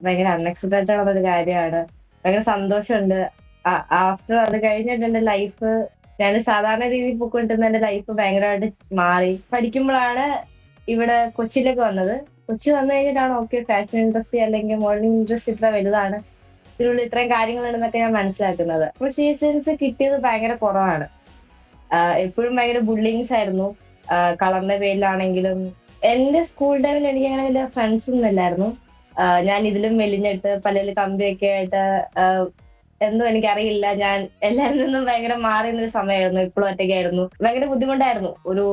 ഭയങ്കര അൺഎക്സ്പെക്ടഡ് ആയിട്ടുള്ള ഒരു കാര്യമാണ്. ഭയങ്കര സന്തോഷമുണ്ട്. ആഫ്റ്റർ അത് കഴിഞ്ഞിട്ട് എന്റെ ലൈഫ് ഞാൻ സാധാരണ രീതിയിൽ പോയിക്കൊണ്ടിരുന്ന എന്റെ ലൈഫ് ഭയങ്കരമായിട്ട് മാറി. പഠിക്കുമ്പോഴാണ് ഇവിടെ കൊച്ചിയിലേക്ക് വന്നത്. കൊച്ചി വന്നു കഴിഞ്ഞിട്ടാണ് ഓക്കെ ഫാഷൻ ഇൻഡസ്ട്രി അല്ലെങ്കിൽ മോഡലിംഗ് ഇൻഡസ്ട്രി ഇത്ര വലുതാണ്, ഇതിനുള്ളിൽ ഇത്രയും കാര്യങ്ങളുണ്ടെന്നൊക്കെ ഞാൻ മനസ്സിലാക്കുന്നത്. അപ്രിഷിയേഷൻസ് കിട്ടിയത് ഭയങ്കര കുറവാണ്. എപ്പോഴും ഭയങ്കര ബുള്ളിങ്സ് ആയിരുന്നു. കളറിന്റെ പേരിലാണെങ്കിലും എന്റെ സ്കൂൾ ടൈമിൽ എനിക്ക് അങ്ങനെ വലിയ ഫ്രണ്ട്സ് ഒന്നും ഇല്ലായിരുന്നു. ഞാൻ ഇതിലും മെലിഞ്ഞിട്ട് പലതിൽ കമ്പിയൊക്കെ ആയിട്ട് എന്തോ എനിക്കറിയില്ല, ഞാൻ എല്ലാവരിൽ നിന്നും ഭയങ്കര മാറി നിന്നൊരു സമയമായിരുന്നു. ഇപ്പോഴും ഒറ്റയ്ക്കായിരുന്നു. ഭയങ്കര ബുദ്ധിമുട്ടായിരുന്നു. ഒരു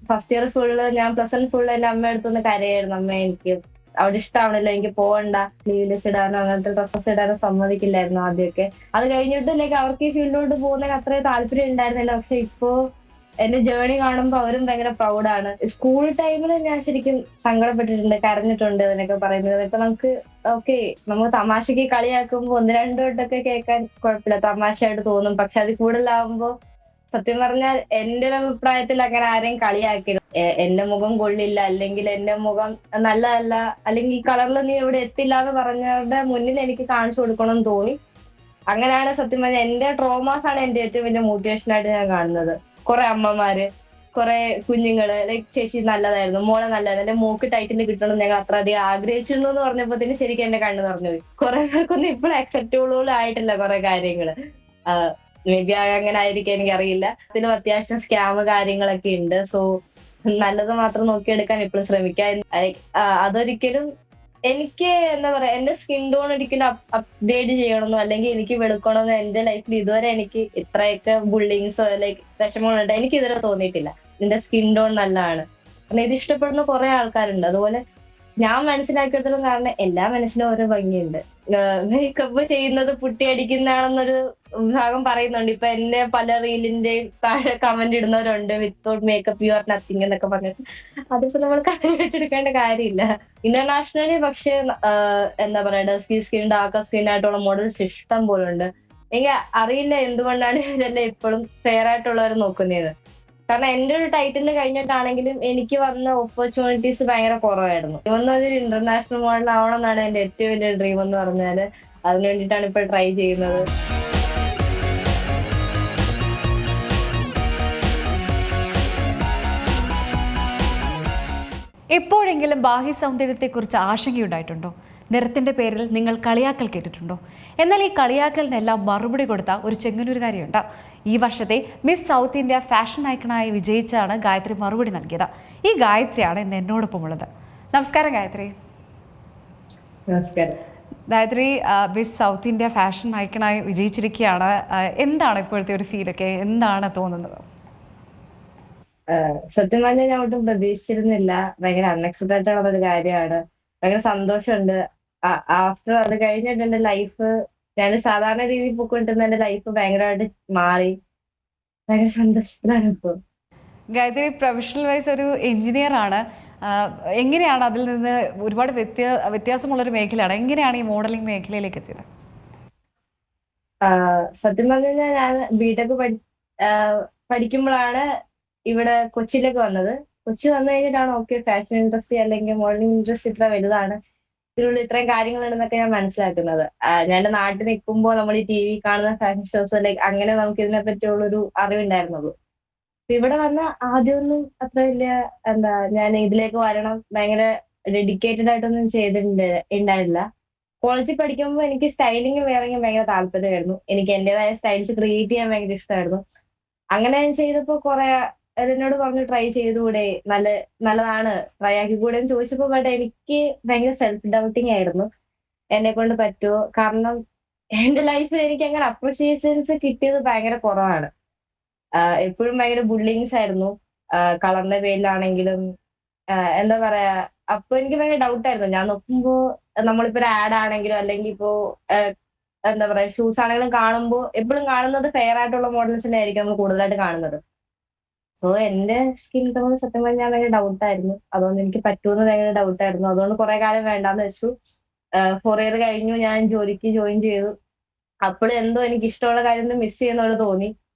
ഫസ്റ്റ് ഇയർ ഫുള്ള് ഞാൻ പ്ലസ് വൺ ഫുള്ള് എന്റെ അമ്മ അടുത്തൊന്ന് കരയായിരുന്നു. അമ്മ എനിക്ക് അവിടെ ഇഷ്ടമാണല്ലോ, എനിക്ക് പോകണ്ട, സ്ലീവ്ലെസ് ഇടാനോ അങ്ങനത്തെ ഡ്രസ്സസ് ഇടാനോ സമ്മതിക്കില്ലായിരുന്നു ആദ്യമൊക്കെ. അത് കഴിഞ്ഞിട്ട് അവർക്ക് ഈ ഫീൽഡിലോട്ട് പോകുന്നതിന് അത്രയും താല്പര്യം ഉണ്ടായിരുന്നില്ല. പക്ഷെ ഇപ്പോ എന്റെ ജേർണി കാണുമ്പോൾ അവരും ഭയങ്കര പ്രൗഡാണ്. സ്കൂൾ ടൈമിൽ ഞാൻ ശരിക്കും സങ്കടപ്പെട്ടിട്ടുണ്ട്, കരഞ്ഞിട്ടുണ്ട് അതിനൊക്കെ പറയുന്നത്. ഇപ്പൊ നമുക്ക് ഓക്കെ, നമ്മൾ തമാശക്ക് കളിയാക്കുമ്പോ ഒന്ന് രണ്ടു വട്ടമൊക്കെ കേൾക്കാൻ കുഴപ്പമില്ല, തമാശയായിട്ട് തോന്നും. പക്ഷെ അത് കൂടുതലാവുമ്പോ സത്യം പറഞ്ഞാൽ എന്റെ ഒരു അഭിപ്രായത്തിൽ അങ്ങനെ ആരെയും കളിയാക്കരുത്. എന്റെ മുഖം കൊള്ളില്ല, അല്ലെങ്കിൽ എന്റെ മുഖം നല്ലതല്ല, അല്ലെങ്കിൽ ഈ കളറിൽ നീ ഇവിടെ എത്തില്ല എന്ന് പറഞ്ഞവരുടെ മുന്നിൽ എനിക്ക് കാണിച്ചു കൊടുക്കണം എന്ന് തോന്നി. അങ്ങനെയാണ് സത്യം പറഞ്ഞാൽ എന്റെ ട്രോമാസ് ആണ് എന്റെ ഏറ്റവും വലിയ മോട്ടിവേഷൻ ആയിട്ട് ഞാൻ കാണുന്നത്. കുറെ അമ്മമാര്, കുറെ കുഞ്ഞുങ്ങള് ചേച്ചി നല്ലതായിരുന്നു, മോളെ നല്ലതായിരുന്നു, എന്റെ മോക്ക് ടൈറ്റിൽ കിട്ടണം എന്ന് ഞങ്ങൾ അത്ര അധികം ആഗ്രഹിച്ചിരുന്നു എന്ന് പറഞ്ഞപ്പോഴത്തേന് ശരിക്കും എന്റെ കണ്ണ് നിറഞ്ഞു പോയി. കുറെ പേർക്കൊന്നും ഇപ്പോഴും അക്സെപ്റ്റബിൾ ആയിട്ടില്ല കുറെ കാര്യങ്ങള്. മേ ബി അങ്ങനെ ആയിരിക്കും, എനിക്കറിയില്ല. ഇതിലും അത്യാവശ്യം സ്കാം കാര്യങ്ങളൊക്കെ ഉണ്ട്. സോ നല്ലത് മാത്രം നോക്കിയെടുക്കാൻ എപ്പോഴും ശ്രമിക്കാം. അതൊരിക്കലും എനിക്ക് എന്താ പറയാ, എന്റെ സ്കിൻ ടോൺ ഒരിക്കലും അപ്ഡേറ്റ് ചെയ്യണമെന്നോ അല്ലെങ്കിൽ എനിക്ക് വെളുക്കണമെന്നോ എന്റെ ലൈഫിൽ ഇതുവരെ എനിക്ക് ഇത്രയൊക്കെ ബുള്ളിങ്സോ വിഷമങ്ങളുണ്ടോ എനിക്ക് ഇതുവരെ തോന്നിയിട്ടില്ല. എന്റെ സ്കിൻ ടോൺ നല്ലതാണ്. കാരണം ഇത് ഇഷ്ടപ്പെടുന്ന കുറെ ആൾക്കാരുണ്ട്. അതുപോലെ ഞാൻ മനസ്സിലാക്കിയെടുത്തോളം, കാരണം എല്ലാ മനുഷ്യനും ഓരോ ഭംഗിയുണ്ട്. മേക്കപ്പ് ചെയ്യുന്നത് പുട്ടിയടിക്കുന്നതാണെന്നൊരു വിഭാഗം പറയുന്നുണ്ട്. ഇപ്പൊ എന്നെ പല റീലിന്റെയും താഴെ കമന്റ് ഇടുന്നവരുണ്ട്, without makeup you are nothing എന്നൊക്കെ പറഞ്ഞിട്ട്. അതിപ്പോ നമ്മൾ കാര്യമായിട്ടെടുക്കേണ്ട കാര്യമില്ല. ഇന്റർനാഷണലി പക്ഷേ എന്താ പറയാ, ഡസ്കി സ്കിൻ, ഡാർക്ക് സ്കിൻ ആയിട്ടുള്ള മോഡൽസ് ഇഷ്ടം പോലെ ഉണ്ട്. എനിക്ക് അറിയില്ല എന്തുകൊണ്ടാണ് ഇവരെല്ലാം ഇപ്പോഴും ഫെയർ ആയിട്ടുള്ളവരെ നോക്കുന്നത്. കാരണം എന്റെ ഒരു ടൈറ്റിൽ കഴിഞ്ഞിട്ടാണെങ്കിലും എനിക്ക് വന്ന ഓപ്പർച്യൂണിറ്റീസ് ഭയങ്കര കുറവായിരുന്നു. ഒരു ഇന്റർനാഷണൽ മോഡൽ ആവണം എന്നാണ് എന്റെ ഏറ്റവും വലിയ ഡ്രീം എന്ന് പറഞ്ഞാല്. അതിനു വേണ്ടിയിട്ടാണ് ഇപ്പോൾ ട്രൈ ചെയ്യുന്നത്. എപ്പോഴെങ്കിലും ബാഹ്യ സൗന്ദര്യത്തെക്കുറിച്ച് ആശങ്കയുണ്ടായിട്ടുണ്ടോ? നിറത്തിൻ്റെ പേരിൽ നിങ്ങൾ കളിയാക്കൽ കേട്ടിട്ടുണ്ടോ? എന്നാൽ ഈ കളിയാക്കലിനെല്ലാം മറുപടി കൊടുത്ത ഒരു ചെങ്ങന്നൂരുകാരിയുണ്ട്. ഈ വർഷത്തെ മിസ് സൗത്ത് ഇന്ത്യ ഫാഷൻ ഐക്കണായി വിജയിച്ചാണ് ഗായത്രി മറുപടി നൽകിയത്. ഈ ഗായത്രിയാണ് ഇന്ന് എന്നോടൊപ്പം ഉള്ളത്. നമസ്കാരം ഗായത്രി. നമസ്കാരം. Gayathri miss south India fashion ഐക്കണായി വിജയിച്ചിരിക്കുകയാണ്. എന്താണ് ഇപ്പോഴത്തെ ഒരു ഫീലൊക്കെ, എന്താണ് തോന്നുന്നത്? സത്യം പറഞ്ഞാൽ ഞാൻ ഒട്ടും പ്രതീക്ഷിച്ചിരുന്നില്ല. ഭയങ്കര അൺഎക്സ്പെക്ടഡ് ആയിട്ടുള്ള ഒരു കാര്യമാണ്. ഭയങ്കര സന്തോഷമുണ്ട്. ആഫ്റ്റർ അത് കഴിഞ്ഞിട്ട് എന്റെ ലൈഫ് ഞാൻ സാധാരണ രീതിയിൽ പോയിക്കൊണ്ടിരുന്ന എന്റെ ലൈഫ് ഭയങ്കരമായിട്ട് മാറി. ഭയങ്കര സന്തോഷത്തിലാണ് ഇപ്പൊ. ഗായത്രി പ്രൊഫഷണൽ വൈസ് ഒരു എഞ്ചിനീയർ ആണ്. എങ്ങനെയാണ് അതിൽ നിന്ന് ഒരുപാട് വ്യത്യാസമുള്ളൊരു മേഖലയാണ്, എങ്ങനെയാണ് ഈ മോഡലിംഗ് മേഖലയിലേക്ക് എത്തിയത്? സത്യം പറഞ്ഞു കഴിഞ്ഞാൽ ഞാൻ ബിടെക് പഠിക്കുമ്പോഴാണ് ഇവിടെ കൊച്ചിയിലേക്ക് വന്നത്. കൊച്ചി വന്നു കഴിഞ്ഞിട്ടാണ് ഓക്കെ ഫാഷൻ ഇൻഡസ്ട്രി അല്ലെങ്കിൽ മോഡലിംഗ് ഇൻഡസ്ട്രി ഇത്ര വലുതാണ്, ഇതിനുള്ളിൽ ഇത്രയും കാര്യങ്ങളുണ്ടെന്നൊക്കെ ഞാൻ മനസ്സിലാക്കുന്നത്. ഞാൻ എന്റെ നാട്ടിൽ നിൽക്കുമ്പോൾ നമ്മൾ ഈ ടി വി കാണുന്ന ഫാഷൻ ഷോസ് അങ്ങനെ നമുക്ക് ഇതിനെ പറ്റിയുള്ളൊരു അറിവുണ്ടായിരുന്നുള്ളൂ. ഇവിടെ വന്ന ആദ്യമൊന്നും അത്ര വലിയ ഞാൻ ഇതിലേക്ക് വരണം ഭയങ്കര ഡെഡിക്കേറ്റഡ് ആയിട്ടൊന്നും ഉണ്ടായില്ല. കോളേജിൽ പഠിക്കുമ്പോൾ എനിക്ക് സ്റ്റൈലിങ്ങും വെയറിങ്ങും ഭയങ്കര താല്പര്യമായിരുന്നു. എനിക്ക് എന്റേതായ സ്റ്റൈൽസ് ക്രിയേറ്റ് ചെയ്യാൻ ഭയങ്കര ഇഷ്ടമായിരുന്നു. അങ്ങനെ ഞാൻ ചെയ്തപ്പോ കുറെ എന്നോട് പറഞ്ഞു ട്രൈ ചെയ്തുകൂടെ, നല്ലതാണ്, ട്രൈ ആക്കിക്കൂടെ എന്ന് ചോദിച്ചപ്പോ. ബട്ട് എനിക്ക് ഭയങ്കര സെൽഫ് ഡൗട്ടിങ് ആയിരുന്നു, എന്നെ കൊണ്ട് പറ്റുമോ. കാരണം എന്റെ ലൈഫിൽ എനിക്ക് അങ്ങനെ അപ്രിഷിയേഷൻസ് കിട്ടിയത് ഭയങ്കര കുറവാണ്. എപ്പോഴും ഭയങ്കര ബുള്ളിങ്സ് ആയിരുന്നു. കളറിന്റെ പേരിലാണെങ്കിലും എന്താ പറയാ. അപ്പൊ എനിക്ക് ഭയങ്കര ഡൗട്ടായിരുന്നു. ഞാൻ നോക്കുമ്പോ നമ്മളിപ്പോ ഒരു ആഡ് ആണെങ്കിലും അല്ലെങ്കിൽ ഇപ്പോ എന്താ പറയാ ഷൂസ് ആണെങ്കിലും കാണുമ്പോൾ എപ്പോഴും കാണുന്നത് ഫെയർ ആയിട്ടുള്ള മോഡൽസിനെ ആയിരിക്കും നമ്മൾ കൂടുതലായിട്ട് കാണുന്നത്. സോ എന്റെ സ്കിൻ ടോൺ സത്യം പറഞ്ഞാൽ ഭയങ്കര ഡൗട്ടായിരുന്നു. അതുകൊണ്ട് എനിക്ക് പറ്റുമെന്ന് ഭയങ്കര ഡൗട്ടായിരുന്നു. അതുകൊണ്ട് കുറെ കാലം വേണ്ടാന്ന് വെച്ചു. 4 ഇയർ കഴിഞ്ഞു, ഞാൻ ജോലിക്ക് ജോയിൻ ചെയ്തു. അപ്പോഴും എന്തോ എനിക്ക് ഇഷ്ടമുള്ള കാര്യം മിസ് ചെയ്യുന്നോട് തോന്നി.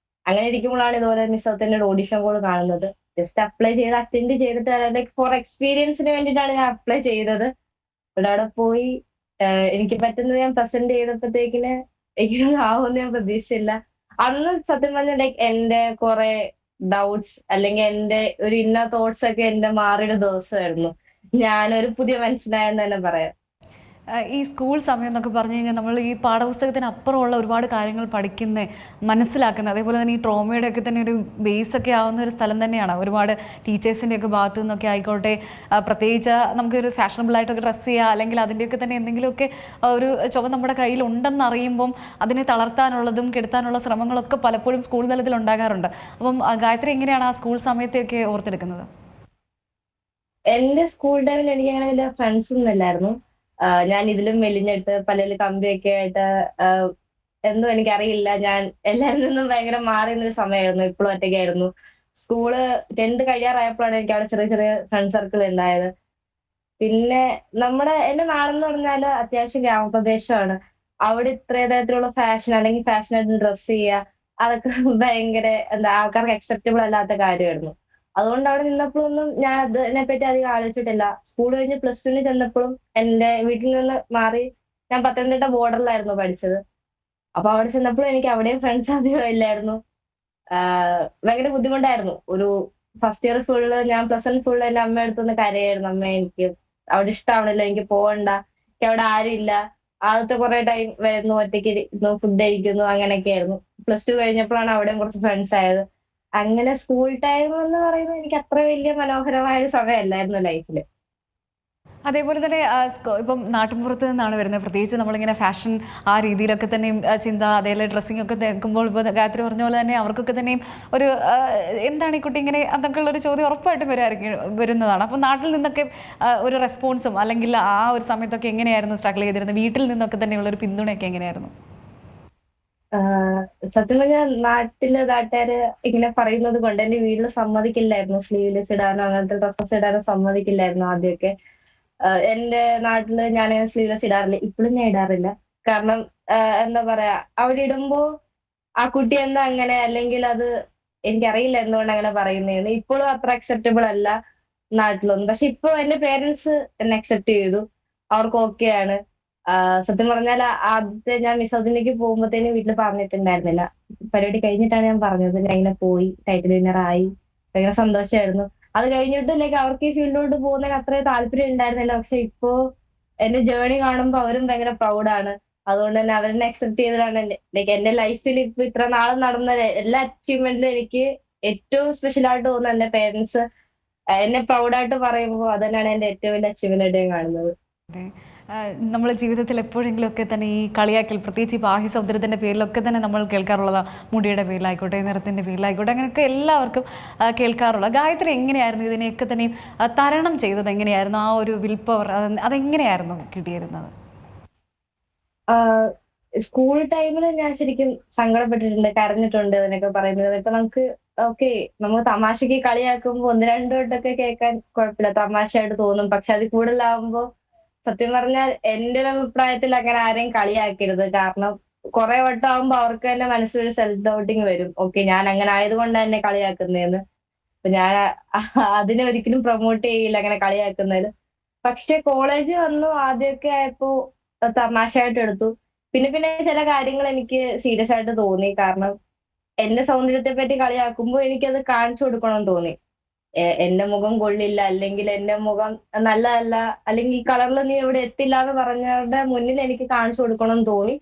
അങ്ങനെ ഇരിക്കുമ്പോഴാണ് ഇതുപോലെ മിസ് സൗത്തിന്റെ ഓഡിഷൻ കോൾ കാണുന്നത്. ജസ്റ്റ് അപ്ലൈ ചെയ്ത് അറ്റൻഡ് ചെയ്തിട്ട് ഫോർ എക്സ്പീരിയൻസിന് വേണ്ടിയിട്ടാണ് ഞാൻ അപ്ലൈ ചെയ്തത്. ഇവിടെ അവിടെ പോയി എനിക്ക് പറ്റുന്നത് ഞാൻ പ്രസന്റ് ചെയ്തപ്പോഴത്തേക്കിന് എനിക്കൊന്നും ആവുമെന്ന് ഞാൻ പ്രതീക്ഷിച്ചില്ല. അന്ന് സത്യം പറഞ്ഞാൽ ലൈക്ക് എന്റെ കുറെ ഡൗട്ട്സ് അല്ലെങ്കിൽ എന്റെ ഒരു ഇന്നർ തോട്ട്സ് ഒക്കെ എന്റെ മാറിയുടെ ദിവസമായിരുന്നു. ഞാനൊരു പുതിയ മനുഷ്യനായെന്ന് തന്നെ പറയാം. ഈ സ്കൂൾ സമയം എന്നൊക്കെ പറഞ്ഞു കഴിഞ്ഞാൽ നമ്മൾ ഈ പാഠപുസ്തകത്തിന് അപ്പുറമുള്ള ഒരുപാട് കാര്യങ്ങൾ പഠിക്കുന്നത്, മനസ്സിലാക്കുന്നത്, അതേപോലെ തന്നെ ഈ ട്രോമയുടെ ഒക്കെ തന്നെ ഒരു ബേസൊക്കെ ആവുന്ന ഒരു സ്ഥലം തന്നെയാണ്. ഒരുപാട് ടീച്ചേഴ്സിൻ്റെ ഒക്കെ ഭാഗത്തു നിന്നൊക്കെ ആയിക്കോട്ടെ, പ്രത്യേകിച്ച് നമുക്കൊരു ഫാഷനബിൾ ആയിട്ടൊക്കെ ഡ്രസ്സ് ചെയ്യുക, അല്ലെങ്കിൽ അതിൻ്റെയൊക്കെ തന്നെ എന്തെങ്കിലുമൊക്കെ ഒരു ചുവ നമ്മുടെ കയ്യിൽ ഉണ്ടെന്ന് അറിയുമ്പം അതിനെ തളർത്താനുള്ളതും കെടുത്താനുള്ള ശ്രമങ്ങളൊക്കെ പലപ്പോഴും സ്കൂൾ തലത്തിൽ ഉണ്ടാകാറുണ്ട്. അപ്പം ഗായത്രി എങ്ങനെയാണ് ആ സ്കൂൾ സമയത്തെയൊക്കെ ഓർത്തെടുക്കുന്നത്? എന്റെ സ്കൂൾ ടൈമിൽ എനിക്ക് അങ്ങനെ വലിയ ഫ്രണ്ട്സ് ഒന്നും ഇല്ലായിരുന്നു. ഞാൻ ഇതിലും മെലിഞ്ഞിട്ട് പല്ലില് കമ്പിയൊക്കെ ആയിട്ട് എന്തോ എനിക്കറിയില്ല. ഞാൻ എല്ലാരിൽ നിന്നും ഭയങ്കര മാറി നിന്നൊരു സമയമായിരുന്നു. ഇപ്പളും ഒറ്റയ്ക്കായിരുന്നു. സ്കൂള് 10th കഴിയാറായപ്പോഴാണ് എനിക്ക് അവിടെ ചെറിയ ചെറിയ ഫ്രണ്ട് സർക്കിൾ ഉണ്ടായത്. പിന്നെ എന്റെ നാടെന്ന് പറഞ്ഞാല് അത്യാവശ്യം ഗ്രാമപ്രദേശമാണ്. അവിടെ തരത്തിലുള്ള ഫാഷൻ അല്ലെങ്കിൽ ഫാഷനായിട്ട് ഡ്രസ്സ് ചെയ്യുക അതൊക്കെ ഭയങ്കര എന്താ ആൾക്കാർക്ക് അക്സെപ്റ്റബിൾ അല്ലാത്ത കാര്യമായിരുന്നു. അതുകൊണ്ട് അവിടെ നിന്നപ്പോഴൊന്നും ഞാൻ അതിനെപ്പറ്റി അധികം ആലോചിച്ചിട്ടില്ല. സ്കൂൾ കഴിഞ്ഞ് +2 ചെന്നപ്പോഴും എന്റെ വീട്ടിൽ നിന്ന് മാറി ഞാൻ പത്തനംതിട്ട ബോർഡറിലായിരുന്നു പഠിച്ചത്. അപ്പൊ അവിടെ ചെന്നപ്പോഴും എനിക്ക് അവിടെയും ഫ്രണ്ട്സ് അധികം ഇല്ലായിരുന്നു. ഭയങ്കര ബുദ്ധിമുട്ടായിരുന്നു. ഒരു ഫസ്റ്റ് ഇയർ ഫുള്ള് ഞാൻ +1 ഫുള്ള് എന്റെ അമ്മയുടെ അടുത്തുനിന്ന് കരയായിരുന്നു. അമ്മ എനിക്ക് അവിടെ ഇഷ്ടാവണില്ല, എനിക്ക് പോവണ്ട, എനിക്ക് അവിടെ ആരുമില്ല. ആദ്യത്തെ കുറെ ടൈം വരുന്നു, ഒറ്റയ്ക്ക് ഇരുന്നു, ഫുഡ് കഴിക്കുന്നു, അങ്ങനെയൊക്കെ ആയിരുന്നു. +2 കഴിഞ്ഞപ്പോഴാണ് അവിടെയും കുറച്ച് ഫ്രണ്ട്സ് ആയത്. അങ്ങനെ സ്കൂൾ ടൈം എന്ന് പറയുന്നത് എനിക്ക് അത്ര വലിയ മനോഹരമായ ഒരു സമയമല്ലായിരുന്നു ലൈഫില്. അതേപോലെ തന്നെ ഇപ്പം നാട്ടിൻപുറത്ത് നിന്നാണ് വരുന്നത്. പ്രത്യേകിച്ച് നമ്മളിങ്ങനെ ഫാഷൻ ആ രീതിയിലൊക്കെ തന്നെയും ചിന്ത, അതേപോലെ ഡ്രസ്സിംഗ് ഒക്കെ കേൾക്കുമ്പോൾ ഇപ്പോൾ ഗായത്രി പറഞ്ഞ പോലെ തന്നെ അവർക്കൊക്കെ തന്നെയും ഒരു എന്താണ് ഈ കുട്ടി ഇങ്ങനെ അതൊക്കെ ഉള്ളൊരു ചോദ്യം ഉറപ്പായിട്ടും വരുന്നതാണ്. അപ്പോൾ നാട്ടിൽ നിന്നൊക്കെ ഒരു റെസ്പോൺസും അല്ലെങ്കിൽ ആ ഒരു സമയത്തൊക്കെ എങ്ങനെയായിരുന്നു സ്ട്രഗിൾ ചെയ്തിരുന്നത്? വീട്ടിൽ നിന്നൊക്കെ തന്നെയുള്ളൊരു പിന്തുണയൊക്കെ എങ്ങനെയായിരുന്നു? സത്യം പറഞ്ഞാൽ നാട്ടുകാര് ഇങ്ങനെ പറയുന്നത് കൊണ്ട് എന്റെ വീട്ടിൽ സമ്മതിക്കില്ലായിരുന്നു സ്ലീവ്ലെസ് ഇടാനോ അങ്ങനത്തെ ഡ്രസ്സസ് ഇടാനോ സമ്മതിക്കില്ലായിരുന്നു ആദ്യമൊക്കെ. എന്റെ നാട്ടില് ഞാൻ സ്ലീവ്ലെസ് ഇടാറില്ല. ഇപ്പോഴും ഞാൻ ഇടാറില്ല. കാരണം എന്താ പറയാ അവിടെ ഇടുമ്പോ ആ കുട്ടി എന്താ അങ്ങനെ, അല്ലെങ്കിൽ അത് എനിക്കറിയില്ല എന്തുകൊണ്ട് അങ്ങനെ പറയുന്നതെന്ന്. ഇപ്പോഴും അത്ര അക്സെപ്റ്റബിൾ അല്ല നാട്ടിലൊന്നും. പക്ഷെ ഇപ്പൊ എന്റെ പേരൻസ് എന്നെ അക്സെപ്റ്റ് ചെയ്തു. അവർക്ക് ഓക്കെ ആണ്. സത്യം പറഞ്ഞാൽ ആദ്യത്തെ ഞാൻ മിസ് സൗത്തിലേക്ക് പോകുമ്പോഴത്തേനും വീട്ടിൽ പറഞ്ഞിട്ടുണ്ടായിരുന്നില്ല. പരിപാടി കഴിഞ്ഞിട്ടാണ് ഞാൻ പറഞ്ഞത്. ഞാൻ ഇങ്ങനെ പോയി ടൈറ്റിൽ വിന്നർ ആയി. ഭയങ്കര സന്തോഷമായിരുന്നു. അത് കഴിഞ്ഞിട്ട് ലൈക്ക് അവർക്ക് ഈ ഫീൽഡിലോട്ട് പോകുന്നതിന് അത്രയും താല്പര്യം ഉണ്ടായിരുന്നില്ല. പക്ഷെ ഇപ്പോ എന്റെ ജേർണി കാണുമ്പോൾ അവരും ഭയങ്കര പ്രൗഡാണ്. അതുകൊണ്ട് തന്നെ അവരെന്നെ അക്സെപ്റ്റ് ചെയ്തതാണ് ലൈക്ക് എന്റെ ലൈഫിൽ ഇപ്പൊ ഇത്ര നാളും നടന്ന എല്ലാ അച്ചീവ്മെന്റിലും എനിക്ക് ഏറ്റവും സ്പെഷ്യൽ ആയിട്ട് തോന്നുന്നത് എന്റെ പേരൻസ് എന്നെ പ്രൗഡായിട്ട് പറയുമ്പോൾ അത് തന്നെയാണ് എന്റെ ഏറ്റവും വലിയ അച്ചീവ്മെന്റ് ആയിട്ട് ഞാൻ കാണുന്നത്. അതെ. നമ്മുടെ ജീവിതത്തിൽ എപ്പോഴെങ്കിലുമൊക്കെ തന്നെ ഈ കളിയാക്കൽ, പ്രത്യേകിച്ച് ഈ ബാഹ്യ സൗന്ദര്യത്തിൻ്റെ പേരിലൊക്കെ തന്നെ നമ്മൾ കേൾക്കാറുള്ളതാണ്. മുടിയുടെ പേരിലായിക്കോട്ടെ, നിറത്തിൻ്റെ പേരിലായിക്കോട്ടെ, അങ്ങനെയൊക്കെ എല്ലാവർക്കും കേൾക്കാറുള്ള. ഗായത്രി എങ്ങനെയായിരുന്നു ഇതിനെയൊക്കെ തന്നെയും തരണം ചെയ്തത്? എങ്ങനെയായിരുന്നു ആ ഒരു വിൽ പവർ? അതെങ്ങനെയായിരുന്നു കിട്ടിയിരുന്നത്? സ്കൂൾ ടൈമിൽ ഞാൻ ശരിക്കും സങ്കടപ്പെട്ടിട്ടുണ്ട്, കരഞ്ഞിട്ടുണ്ട് ഇതിനൊക്കെ പറയുന്നത്. ഇപ്പൊ നമുക്ക് ഓക്കെ നമ്മൾ തമാശക്ക് കളിയാക്കുമ്പോ ഒന്ന് രണ്ട് വട്ടമൊക്കെ കേൾക്കാൻ കുഴപ്പമില്ല, തമാശയായിട്ട് തോന്നും. പക്ഷെ അത് കൂടുതലാവുമ്പോ സത്യം പറഞ്ഞാൽ എന്റെ ഒരു അഭിപ്രായത്തിൽ അങ്ങനെ ആരെയും കളിയാക്കരുത്. കാരണം കുറെ വട്ടം ആവുമ്പോ അവർക്ക് തന്നെ മനസ്സിലൊരു സെൽഫ് ഡൗട്ടിങ് വരും. ഓക്കെ ഞാൻ അങ്ങനെ ആയതുകൊണ്ട് തന്നെ കളിയാക്കുന്നതെന്ന്. അപ്പൊ ഞാൻ അതിനെ ഒരിക്കലും പ്രൊമോട്ട് ചെയ്യില്ല അങ്ങനെ കളിയാക്കുന്നതിന്. പക്ഷെ കോളേജ് വന്നു ആദ്യമൊക്കെ ആയപ്പോ തമാശയായിട്ട് എടുത്തു. പിന്നെ പിന്നെ ചില കാര്യങ്ങൾ എനിക്ക് സീരിയസ് ആയിട്ട് തോന്നി. കാരണം എന്റെ സൗന്ദര്യത്തെ പറ്റി കളിയാക്കുമ്പോ എനിക്കത് കാണിച്ചു കൊടുക്കണമെന്ന് തോന്നി. എന്റെ മുഖം കൊള്ളില്ല, അല്ലെങ്കിൽ എന്റെ മുഖം നല്ലതല്ല, അല്ലെങ്കിൽ ഈ കളറിൽ നീ ഇവിടെ എത്തില്ല എന്ന് പറഞ്ഞവരുടെ മുന്നിൽ എനിക്ക് കാണിച്ചു കൊടുക്കണമെന്ന് തോന്നി.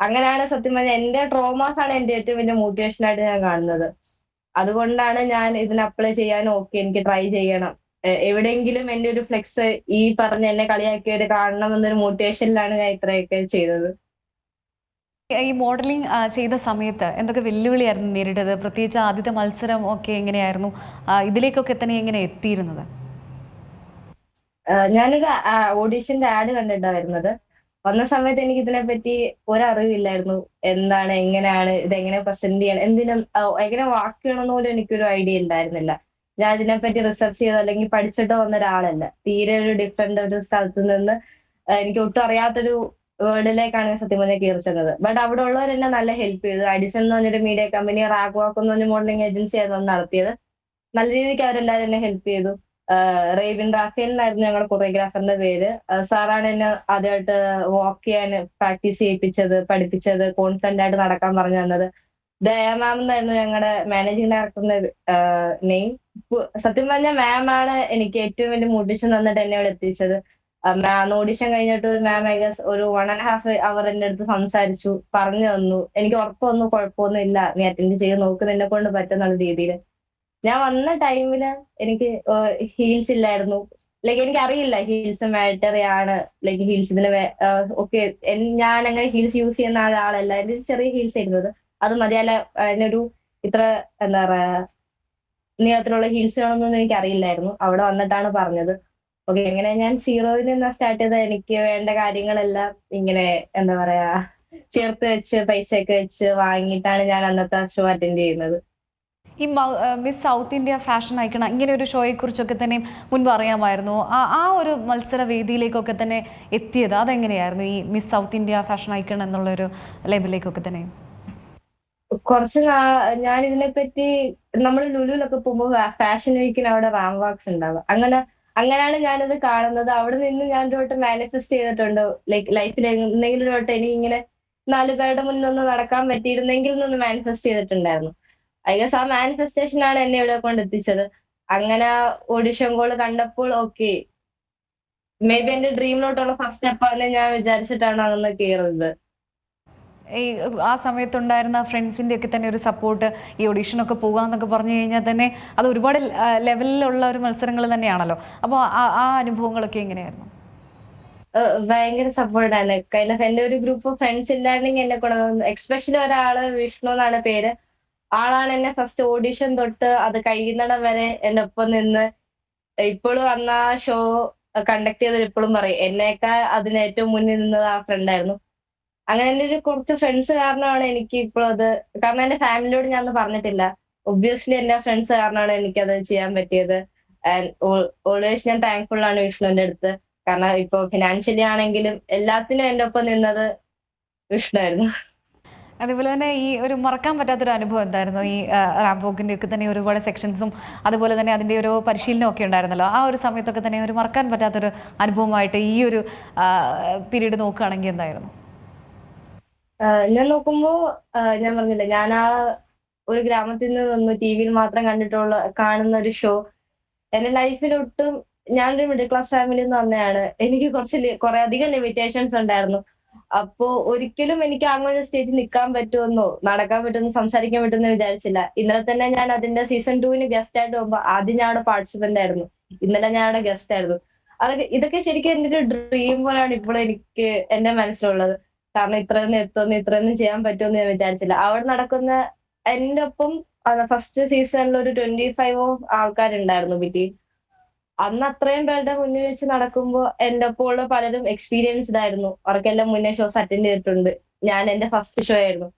അങ്ങനെയാണ് സത്യം പറഞ്ഞാൽ എന്റെ ട്രോമാസ് ആണ് എന്റെ ഏറ്റവും വലിയ മോട്ടിവേഷൻ ആയിട്ട് ഞാൻ കാണുന്നത്. അതുകൊണ്ടാണ് ഞാൻ ഇതിന് അപ്ലൈ ചെയ്യാൻ ഓക്കെ എനിക്ക് ട്രൈ ചെയ്യണം. എവിടെയെങ്കിലും എന്റെ ഒരു ഫ്ലെക്സ് ഈ പറഞ്ഞ എന്നെ കളിയാക്കിയവര് കാണണം എന്നൊരു മോട്ടിവേഷനിലാണ് ഞാൻ ഇത്രയൊക്കെ ചെയ്തത്. ഈ മോഡലിംഗ് ചെയ്ത സമയത്ത് എന്തൊക്കെ വെല്ലുവിളിയായിരുന്നു നേരിട്ടത്? പ്രത്യേകിച്ച് ആദ്യത്തെ മത്സരം ഒക്കെ എങ്ങനെയായിരുന്നു? ഇതിലേക്കൊക്കെ തന്നെ എങ്ങനെ എത്തിയിരുന്നത്? ഞാനൊരു ഓഡീഷന്റെ ആഡ് കണ്ടിട്ടാ വരുന്നത്. വന്ന സമയത്ത് എനിക്ക് ഇതിനെപ്പറ്റി ഒരറിവില്ലായിരുന്നു. എന്താണ്, എങ്ങനെയാണ്, ഇതെങ്ങനെ പ്രസന്റ് ചെയ്യണം, എന്തിനും എങ്ങനെ വാക്ക് ചെയ്യണമെന്ന് പോലും എനിക്കൊരു ഐഡിയ ഉണ്ടായിരുന്നില്ല. ഞാൻ ഇതിനെപ്പറ്റി റിസർച്ച് ചെയ്തോ അല്ലെങ്കിൽ പഠിച്ചിട്ടോ വന്ന ഒരാളല്ല. തീരെ ഒരു ഡിഫറെന്റ് ഒരു സ്ഥലത്ത് നിന്ന് എനിക്ക് ഒട്ടും അറിയാത്തൊരു വേൾഡിലേക്കാണ് ഞാൻ സത്യം പറഞ്ഞാൽ കയറി ചെന്നത്. ബട്ട് അവിടെ ഉള്ളവർ എന്നെ നല്ല ഹെൽപ്പ് ചെയ്തു. അഡിസൺ എന്ന് പറഞ്ഞൊരു മീഡിയ കമ്പനി, റാഗ് വാക്ക് എന്ന് പറഞ്ഞ മോഡലിംഗ് ഏജൻസി ആയിരുന്നു നടത്തിയത്. നല്ല രീതിക്ക് അവരെല്ലാവരും എന്നെ ഹെൽപ്പ് ചെയ്തു. റേവിൻ റാഫേൽ എന്നായിരുന്നു ഞങ്ങളുടെ കൊറിയോഗ്രാഫറിന്റെ പേര്. സാറാണ് എന്നെ ആദ്യമായിട്ട് വാക്ക് ചെയ്യാൻ പ്രാക്ടീസ് ചെയ്യിപ്പിച്ചത്, പഠിപ്പിച്ചത്, കോൺഫിഡന്റ് ആയിട്ട് നടക്കാൻ പറഞ്ഞു തന്നത്. ദയ മാം എന്നായിരുന്നു ഞങ്ങളുടെ മാനേജിംഗ് ഡയറക്ടറിന്റെ നെയിം. സത്യം പറഞ്ഞ മാം ആണ് എനിക്ക് ഏറ്റവും വലിയ മോട്ടിവേഷൻ തന്നിട്ട് എന്നെ ഇവിടെ എത്തിച്ചത്. ഓഡിഷൻ കഴിഞ്ഞിട്ട് ഒരു മാം ഐ ഗസ് ഒരു 1.5 അവർ എന്റെ അടുത്ത് സംസാരിച്ചു, പറഞ്ഞു തന്നു. എനിക്ക് ഉറപ്പൊന്നും കുഴപ്പമൊന്നും ഇല്ല, നീ അറ്റൻഡ് ചെയ്ത് നോക്ക്, നിന്നെ കൊണ്ട് പറ്റുന്നുള്ള രീതിയിൽ. ഞാൻ വന്ന ടൈമില് എനിക്ക് ഹീൽസ് ഇല്ലായിരുന്നു. ലൈക്ക് എനിക്ക് അറിയില്ല ഹീൽസ് മാറ്ററി ആണ്, ലൈക്ക് ഹീൽസ് ഇതിന് ഓക്കെ. ഞാൻ അങ്ങനെ ഹീൽസ് യൂസ് ചെയ്യുന്ന ആളല്ല. എന്റെ ചെറിയ ഹീൽസ് ആയിരുന്നത്, അത് മതിയല്ല. അതിനൊരു ഇത്ര എന്താ പറയാ നീളത്തിലുള്ള ഹീൽസ് വേണമെന്നൊന്നും എനിക്ക് അറിയില്ലായിരുന്നു. അവിടെ വന്നിട്ടാണ് പറഞ്ഞത്. ഓക്കെ, എങ്ങനെ ഞാൻ സീറോയിൽ നിന്ന് സ്റ്റാർട്ട് ചെയ്ത എനിക്ക് വേണ്ട കാര്യങ്ങളെല്ലാം ഇങ്ങനെ എന്താ പറയാ ചേർത്ത് വെച്ച് പൈസയൊക്കെ വെച്ച് വാങ്ങിയിട്ടാണ് ഞാൻ അന്നത്തെ ഷോ അറ്റൻഡ് ചെയ്യുന്നത്. ഈ miss south India fashion icon ഇങ്ങനെ ഒരു ഷോയെ കുറിച്ചൊക്കെ തന്നെ മുൻപ് അറിയാമായിരുന്നു. ആ ഒരു മത്സര വേദിയിലേക്കൊക്കെ തന്നെ എത്തിയത് അതെങ്ങനെയായിരുന്നു, ഈ miss south India fashion icon എന്നുള്ളൊരു ലേബലിലേക്കൊക്കെ തന്നെ? കുറച്ച് ഞാൻ ഇതിനെപ്പറ്റി നമ്മൾ ലുലുവിലൊക്കെ പോകുമ്പോൾ ഫാഷൻ വീക്കിന് അവിടെ റാം വാക്സ് ഉണ്ടാവുക. അങ്ങനെയാണ് ഞാനത് കാണുന്നത്. അവിടെ നിന്ന് ഞാൻ ഒരു വട്ടം മാനിഫെസ്റ്റ് ചെയ്തിട്ടുണ്ട്, ലൈക്ക് ലൈഫിൽ എന്തെങ്കിലും ഒരു വട്ടം എനിക്ക് ഇങ്ങനെ 4 പേരുടെ മുന്നൊന്ന് നടക്കാൻ പറ്റിയിരുന്നെങ്കിൽ എന്നൊന്ന് മാനിഫെസ്റ്റ് ചെയ്തിട്ടുണ്ടായിരുന്നു. ഐ ഗസ് ആ മാനിഫെസ്റ്റേഷൻ ആണ് എന്നെ ഇവിടെ കൊണ്ടെത്തിച്ചത്. അങ്ങനെ ഓഡിഷൻ കോൾ കണ്ടപ്പോൾ ഓക്കെ, മേ ബി എന്റെ ഡ്രീമിലോട്ടുള്ള ഫസ്റ്റ് സ്റ്റെപ്പാണെന്ന് ഞാൻ വിചാരിച്ചിട്ടാണ് അന്ന് കയറുന്നത്. ഈ ആ സമയത്തുണ്ടായിരുന്ന ഫ്രണ്ട്സിൻ്റെ ഒക്കെ തന്നെ ഒരു സപ്പോർട്ട്, ഈ ഓഡീഷനൊക്കെ പോകാമെന്നൊക്കെ പറഞ്ഞു കഴിഞ്ഞാൽ തന്നെ അത് ഒരുപാട് ലെവലിലുള്ള ഒരു മത്സരങ്ങൾ തന്നെയാണല്ലോ. അപ്പോൾ ആ അനുഭവങ്ങളൊക്കെ എങ്ങനെയായിരുന്നു? ഭയങ്കര സപ്പോർട്ടാണ്. കൈൻഡ് ഓഫ് എന്റെ ഒരു ഗ്രൂപ്പ് ഓഫ് ഫ്രണ്ട്സ് ഇല്ലായിരുന്നെങ്കിൽ എന്നെ കൂടെ, എക്സ്പെഷ്യലി ഒരാള് വിഷ്ണു എന്നാണ് പേര്. ആളാണ് എന്നെ ഫസ്റ്റ് ഓഡിഷൻ തൊട്ട് അത് കഴിയുന്നിടം വരെ എന്റെ ഒപ്പം നിന്ന് ഇപ്പോഴും അന്ന് ആ ഷോ കണ്ടക്ട് ചെയ്തത് ഇപ്പോഴും പറയും എന്നേക്കാൾ അതിന് ഏറ്റവും മുന്നിൽ നിന്നത് ആ ഫ്രണ്ടായിരുന്നു. അങ്ങനെ എന്റെ ഒരു കുറച്ച് ഫ്രണ്ട്സ് കാരണമാണ് എനിക്ക് ഇപ്പോഴും അത്, കാരണം എന്റെ ഫാമിലിയോട് ഞാൻ പറഞ്ഞിട്ടില്ല. ഒബ്വിയസ്ലി എന്റെ ഫ്രണ്ട്സ് കാരണമാണ് എനിക്കത് ചെയ്യാൻ പറ്റിയത്. ആൻഡ് ഓൾവേസ് ഞാൻ താങ്ക്ഫുൾ ആണ് വിഷ്ണുവിന്റെ അടുത്ത്. കാരണം ഇപ്പൊ ഫിനാൻഷ്യലി ആണെങ്കിലും എല്ലാത്തിനും എന്റെ ഒപ്പം നിന്നത് വിഷ്ണുവായിരുന്നു. അതുപോലെ തന്നെ ഈ ഒരു മറക്കാൻ പറ്റാത്തൊരു അനുഭവം എന്തായിരുന്നു? ഈ റാംപോക്കിൻ്റെ ഒക്കെ തന്നെ ഒരുപാട് സെക്ഷൻസും അതുപോലെ തന്നെ അതിൻ്റെ ഒരു പരിശീലനം ഒക്കെ ഉണ്ടായിരുന്നല്ലോ. ആ ഒരു സമയത്തൊക്കെ തന്നെ ഒരു മറക്കാൻ പറ്റാത്തൊരു അനുഭവമായിട്ട് ഈ ഒരു പീരീഡ് നോക്കുകയാണെങ്കിൽ എന്തായിരുന്നു? ഞാൻ നോക്കുമ്പോ ഞാൻ പറഞ്ഞില്ലേ, ഞാൻ ആ ഒരു ഗ്രാമത്തിൽ നിന്ന് വന്നു ടിവിയിൽ മാത്രം കാണുന്ന ഒരു ഷോ എന്റെ ലൈഫിലൊട്ടും, ഞാനൊരു മിഡിൽ ക്ലാസ് ഫാമിലിയിൽ നിന്ന് വന്നതാണ്. എനിക്ക് കുറെ അധികം ലിമിറ്റേഷൻസ് ഉണ്ടായിരുന്നു. അപ്പോ ഒരിക്കലും എനിക്ക് അങ്ങനെ ഒരു സ്റ്റേജിൽ നിൽക്കാൻ പറ്റുമെന്നോ നടക്കാൻ പറ്റുമെന്നോ സംസാരിക്കാൻ പറ്റുമെന്നോ വിചാരിച്ചില്ല. ഇന്നലെ തന്നെ ഞാൻ അതിന്റെ സീസൺ 2 ഗസ്റ്റ് ആയിട്ട് പോകുമ്പോ ആദ്യം ഞാൻ അവിടെ പാർട്ടിസിപ്പന്റ് ആയിരുന്നു. ഇന്നലെ ഞാൻ അവിടെ ഗസ്റ്റ് ആയിരുന്നു. ഇതൊക്കെ ശരിക്കും എന്റെ ഒരു ഡ്രീം പോലെയാണ് ഇപ്പോഴും എനിക്ക് എന്റെ മനസ്സിലുള്ളത്. കാരണം ഇത്രയൊന്നും ചെയ്യാൻ പറ്റുമെന്ന് ഞാൻ വിചാരിച്ചില്ല. അവിടെ നടക്കുന്ന എന്റെ ഒപ്പം ഫസ്റ്റ് സീസണിൽ ഒരു 25 ആൾക്കാരുണ്ടായിരുന്നു ബിറ്റ്വീൻ. അന്ന് അത്രയും പേരുടെ മുന്നിൽ വെച്ച് നടക്കുമ്പോ എന്റെ ഒപ്പം ഉള്ള പലരും എക്സ്പീരിയൻസ്ഡ് ആയിരുന്നു. അവർക്കെല്ലാം മുന്നേ ഷോസ് അറ്റൻഡ് ചെയ്തിട്ടുണ്ട്. ഞാൻ എന്റെ ഫസ്റ്റ് ഷോ ആയിരുന്നു.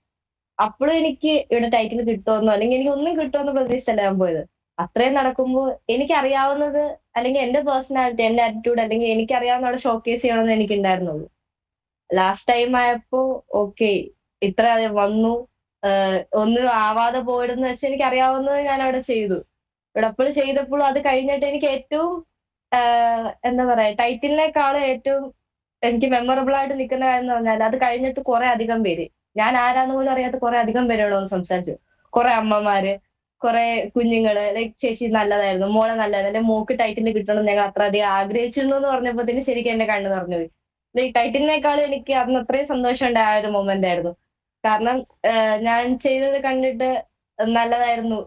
അപ്പോഴും എനിക്ക് ഇവിടെ ടൈറ്റിൽ കിട്ടുമെന്നോ അല്ലെങ്കിൽ എനിക്ക് ഒന്നും കിട്ടുമെന്ന് പ്രതീക്ഷിച്ചല്ല ഞാൻ പോയത്. അത്രയും നടക്കുമ്പോൾ എനിക്കറിയാവുന്നത് അല്ലെങ്കിൽ എന്റെ പേഴ്സണാലിറ്റി, എന്റെ ആറ്റിറ്റ്യൂഡ് അല്ലെങ്കിൽ എനിക്കറിയാവുന്ന അവിടെ ഷോക്കേസ് ചെയ്യണമെന്ന് എനിക്കുണ്ടായിരുന്നുള്ളൂ. ലാസ്റ്റ് ടൈം ആയപ്പോ ഓക്കെ, ഇത്ര വന്നു, ഒന്നും ആവാതെ പോയിടുന്ന് വെച്ചാൽ എനിക്ക് അറിയാവുന്നത് ഞാൻ അവിടെ ചെയ്തു. ഇവിടെ അപ്പോൾ ചെയ്തപ്പോഴും അത് കഴിഞ്ഞിട്ട് എനിക്ക് ഏറ്റവും എന്താ പറയാ ടൈറ്റിലിനേക്കാളും ഏറ്റവും എനിക്ക് മെമ്മറബിൾ ആയിട്ട് നിൽക്കുന്ന കാര്യം എന്ന് പറഞ്ഞാൽ അത് കഴിഞ്ഞിട്ട് കുറെ അധികം പേര്, ഞാൻ ആരാന്ന് പോലും അറിയാത്ത കുറെ അധികം പേരോട് സംസാരിച്ചു. കുറെ അമ്മമാര്, കുറെ കുഞ്ഞുങ്ങള്, ലൈക് ചേച്ചി നല്ലതായിരുന്നു, മോളെ നല്ലതായിരുന്നു, എന്റെ മോക്ക് ടൈറ്റിൽ കിട്ടണം ഞങ്ങൾ അത്ര അധികം ആഗ്രഹിച്ചിരുന്നു എന്ന് പറഞ്ഞപ്പോഴത്തേന് ശരിക്കും എന്റെ കണ്ണ് നിറഞ്ഞു പോയി. ലൈക് ടൈറ്റിലിനേക്കാളും എനിക്ക് അന്ന് അത്രയും സന്തോഷം ഉണ്ടായ ഒരു മൊമെന്റ് ആയിരുന്നു. കാരണം ഞാൻ ചെയ്തത് കണ്ടിട്ട് നല്ലതായിരുന്നു,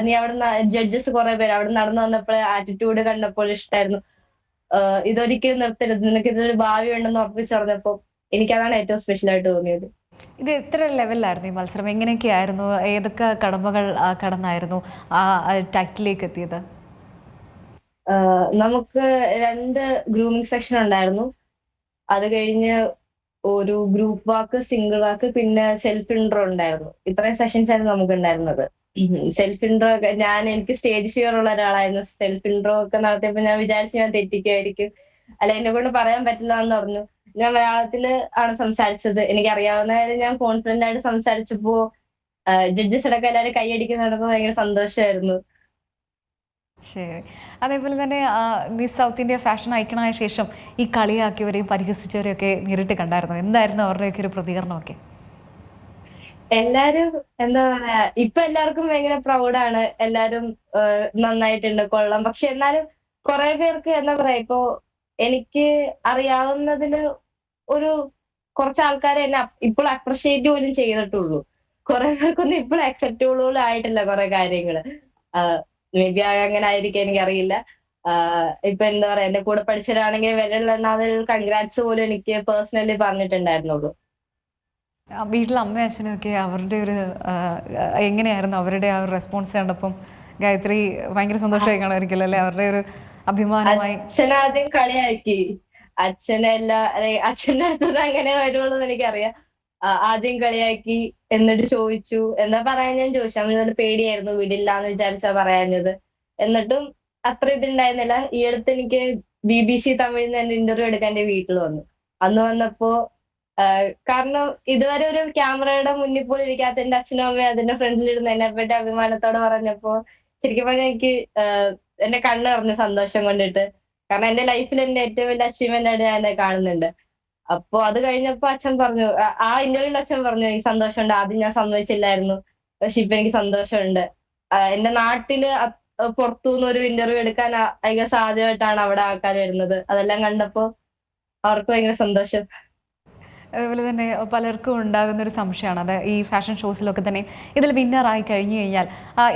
നീ അവിടുന്ന് ജഡ്ജസ് കുറെ പേര് അവിടെ നടന്നു വന്നപ്പോൾ ആറ്റിറ്റ്യൂഡ് കണ്ടപ്പോൾ ഇഷ്ടമായിരുന്നു, ഇതൊരിക്കലും നിർത്തരുത്, നിനക്ക് ഇതിലൊരു ഭാവി ഉണ്ടെന്ന് ഉറപ്പിച്ച് പറഞ്ഞപ്പോ എനിക്കതാണ് ഏറ്റവും സ്പെഷ്യൽ ആയിട്ട് തോന്നിയത്. ഇത് എത്ര ലെവലിലായിരുന്നു ഈ മത്സരം? എങ്ങനെയൊക്കെയായിരുന്നു? ഏതൊക്കെ കടമ്പകൾ കടന്നായിരുന്നു ആ ടൈറ്റിലേക്ക് എത്തിയത്? നമുക്ക് 2 ഗ്രൂമിംഗ് സെക്ഷൻ ഉണ്ടായിരുന്നു. അത് കഴിഞ്ഞ് ഒരു ഗ്രൂപ്പ് വാക്ക്, സിംഗിൾ വാക്ക്, പിന്നെ സെൽഫ് ഇൻട്രോ ഉണ്ടായിരുന്നു. ഇത്രയും സെഷൻസ് ആയിരുന്നു നമുക്ക് ഉണ്ടായിരുന്നത്. സെൽഫ് ഇൻട്രോ ഒക്കെ എനിക്ക് സ്റ്റേജ് ഫിയർ ഉള്ള ഒരാളായിരുന്നു. സെൽഫ് ഇൻട്രോ ഒക്കെ നടത്തിയപ്പോ ഞാൻ വിചാരിച്ചു ഞാൻ തെറ്റിക്കുമായിരിക്കും, അല്ല എന്നെ കൊണ്ട് പറയാൻ പറ്റില്ല എന്ന് പറഞ്ഞു. ഞാൻ മലയാളത്തില് ആണ് സംസാരിച്ചത്. എനിക്കറിയാവുന്ന കാര്യം ഞാൻ കോൺഫിഡന്റ് ആയിട്ട് സംസാരിച്ചപ്പോ ജഡ്ജസ് അടക്കം എല്ലാവരും കൈയടിക്കുന്ന കണ്ടപ്പോ ഭയങ്കര സന്തോഷമായിരുന്നു. ശരി. അതേപോലെ തന്നെ മിസ് സൗത്ത് ഇന്ത്യ ഫാഷൻ ഐക്കണായ ശേഷം ഈ കളിയാക്കിയവരെയും പരിഹസിച്ചവരെയും ഒക്കെ നേരിട്ട് കണ്ടായിരുന്നു. എന്തായിരുന്നു അവരുടെയൊക്കെ ഒരു പ്രതികരണമൊക്കെ? എല്ലാരും എന്താ പറയാ, ഇപ്പൊ എല്ലാവർക്കും ഭയങ്കര പ്രൗഡാണ്. എല്ലാരും നന്നായിട്ടുണ്ട്, കൊള്ളാം. പക്ഷെ എന്നാലും കുറെ പേർക്ക് എന്താ പറയാ, ഇപ്പൊ എനിക്ക് അറിയാവുന്നതില് ഒരു കുറച്ച് ആൾക്കാരെ എന്നെ ഇപ്പോൾ അപ്രിഷിയേറ്റ് പോലും ചെയ്തിട്ടുള്ളൂ. കുറെ പേർക്കൊന്നും ഇപ്പോഴും അക്സെപ്റ്റബിൾ പോലും ആയിട്ടില്ല കുറെ കാര്യങ്ങള്. മേ ബി അങ്ങനെ ആയിരിക്കും, എനിക്കറിയില്ല. ഇപ്പൊ എന്താ പറയാ, എന്റെ കൂടെ പഠിച്ചവരാണെങ്കിൽ വിരലിലെണ്ണാവുന്ന കൺഗ്രാറ്റ്സ് പോലും എനിക്ക് പേഴ്സണലി പറഞ്ഞിട്ടുണ്ടായിരുന്നുള്ളൂ. വീട്ടിലെ അമ്മയും അച്ഛനും ഒക്കെ അവരുടെ ഒരു എങ്ങനെയായിരുന്നു അവരുടെ ആ ഒരു റെസ്പോൺസ് കണ്ടപ്പം? ഗായത്രി ഭയങ്കര സന്തോഷമായി കാണുമായിരിക്കുമല്ലോ അല്ലേ, അവരുടെ ഒരു അഭിമാനമായി? അച്ഛനാദ്യം കളിയാക്കി. അച്ഛന്റെ അടുത്തത് അങ്ങനെ വരുള്ളൂ എന്ന് എനിക്കറിയാം. ആദ്യം കളിയാക്കി, എന്നിട്ട് ചോദിച്ചു എന്താ പറയാൻ, ഞാൻ ചോദിച്ചു. അവന് പേടിയായിരുന്നു, വിടില്ലാന്ന് വിചാരിച്ചാ പറയാഞ്ഞത്. എന്നിട്ടും അത്ര ഇതുണ്ടായിരുന്നില്ല. ഈ അടുത്ത് എനിക്ക് BBC തമിഴിൽ നിന്ന് എന്റെ ഇന്റർവ്യൂ എടുക്കാൻ എന്റെ വീട്ടിൽ വന്നു. അന്ന് വന്നപ്പോ കാരണം ഇതുവരെ ഒരു ക്യാമറയുടെ മുന്നിൽ പോലും ഇരിക്കാത്ത എന്റെ അച്ഛനും അമ്മയും അതിന്റെ ഫ്രണ്ടിലിരുന്ന് എന്നെപ്പറ്റി അഭിമാനത്തോടെ പറഞ്ഞപ്പോ ശരിക്കും പറഞ്ഞാൽ എനിക്ക് എന്റെ കണ്ണ് നിറഞ്ഞു സന്തോഷം കൊണ്ടിട്ട്. കാരണം എന്റെ ലൈഫിൽ എന്റെ ഏറ്റവും വലിയ അച്ചീവ്മെന്റ് ആയിട്ട് ഞാൻ കാണുന്നുണ്ട്. അപ്പൊ അത് കഴിഞ്ഞപ്പോ അച്ഛൻ പറഞ്ഞു, ആ ഇന്റർവ്യൂവിൽ അച്ഛൻ പറഞ്ഞു, എനിക്ക് സന്തോഷമുണ്ട്, ആദ്യം ഞാൻ സമ്മതിച്ചില്ലായിരുന്നു, പക്ഷെ ഇപ്പൊ എനിക്ക് സന്തോഷമുണ്ട്. എന്റെ നാട്ടില് പുറത്തുനിന്ന് ഒരു ഇന്റർവ്യൂ എടുക്കാൻ ഭയങ്കര സാധ്യമായിട്ടാണ് അവിടെ ആൾക്കാർ വരുന്നത്. അതെല്ലാം കണ്ടപ്പോ അവർക്ക് ഭയങ്കര സന്തോഷം. അതുപോലെ തന്നെ പലർക്കും ഉണ്ടാകുന്ന ഒരു സംശയമാണ്, അത് ഈ ഫാഷൻ ഷോസിലൊക്കെ തന്നെ ഇതിൽ വിന്നറായി കഴിഞ്ഞു കഴിഞ്ഞാൽ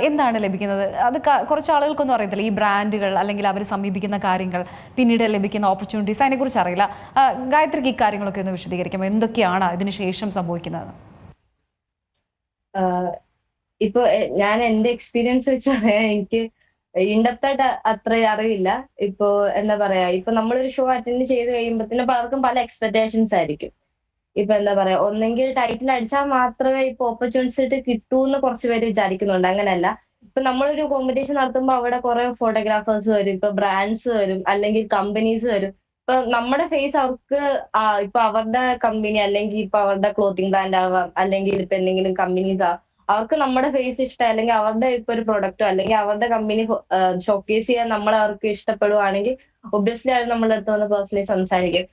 എന്താണ് ലഭിക്കുന്നത്? അത് കുറച്ച് ആളുകൾക്കൊന്നും അറിയത്തില്ല, ഈ ബ്രാൻഡുകൾ അല്ലെങ്കിൽ അവർ സമീപിക്കുന്ന കാര്യങ്ങൾ, പിന്നീട് ലഭിക്കുന്ന ഓപ്പർച്യൂണിറ്റീസ്, അതിനെക്കുറിച്ച് അറിയില്ല. ഗായത്രിക്ക് ഈ കാര്യങ്ങളൊക്കെ ഒന്ന് വിശദീകരിക്കാം, എന്തൊക്കെയാണ് ഇതിന് ശേഷം സംഭവിക്കുന്നത്? ഇപ്പൊ ഞാൻ എന്റെ എക്സ്പീരിയൻസ് വെച്ച് പറയാൻ, എനിക്ക് ഇൻഡെപ്തായിട്ട് അത്ര അറിവില്ല. ഇപ്പൊ എന്താ പറയാ, ഇപ്പൊ നമ്മളൊരു ഷോ അറ്റൻഡ് ചെയ്ത് കഴിയുമ്പോഴത്തേനും പലർക്കും പല എക്സ്പെക്ടേഷൻസ് ആയിരിക്കും. ഇപ്പൊ എന്താ പറയാ, ഒന്നെങ്കിൽ ടൈറ്റിൽ അടിച്ചാൽ മാത്രമേ ഇപ്പൊ ഓപ്പർച്യൂണിറ്റി കിട്ടൂന്ന് കുറച്ച് പേര് വിചാരിക്കുന്നുണ്ട്. അങ്ങനെയല്ല. ഇപ്പൊ നമ്മളൊരു കോമ്പറ്റീഷൻ നടത്തുമ്പോൾ അവിടെ കുറെ ഫോട്ടോഗ്രാഫേഴ്സ് വരും, ഇപ്പൊ ബ്രാൻഡ്സ് വരും, അല്ലെങ്കിൽ കമ്പനീസ് വരും. ഇപ്പൊ നമ്മുടെ ഫേസ് അവർക്ക് ഇപ്പൊ അവരുടെ കമ്പനി അല്ലെങ്കിൽ ഇപ്പൊ അവരുടെ ക്ലോത്തിങ് ബ്രാൻഡ് ആവാം, അല്ലെങ്കിൽ ഇപ്പൊ എന്തെങ്കിലും കമ്പനീസ് ആവാം, അവർക്ക് നമ്മുടെ ഫേസ് ഇഷ്ടം, അല്ലെങ്കിൽ അവരുടെ ഇപ്പൊ ഒരു പ്രൊഡക്റ്റോ അല്ലെങ്കിൽ അവരുടെ കമ്പനി ഷോക്കേസ് ചെയ്യാൻ നമ്മൾ അവർക്ക് ഇഷ്ടപ്പെടുവാണെങ്കിൽ ഒബ്വിയസ്ലി അവർ നമ്മുടെ അടുത്ത് വന്ന് പേഴ്സണലി സംസാരിക്കും.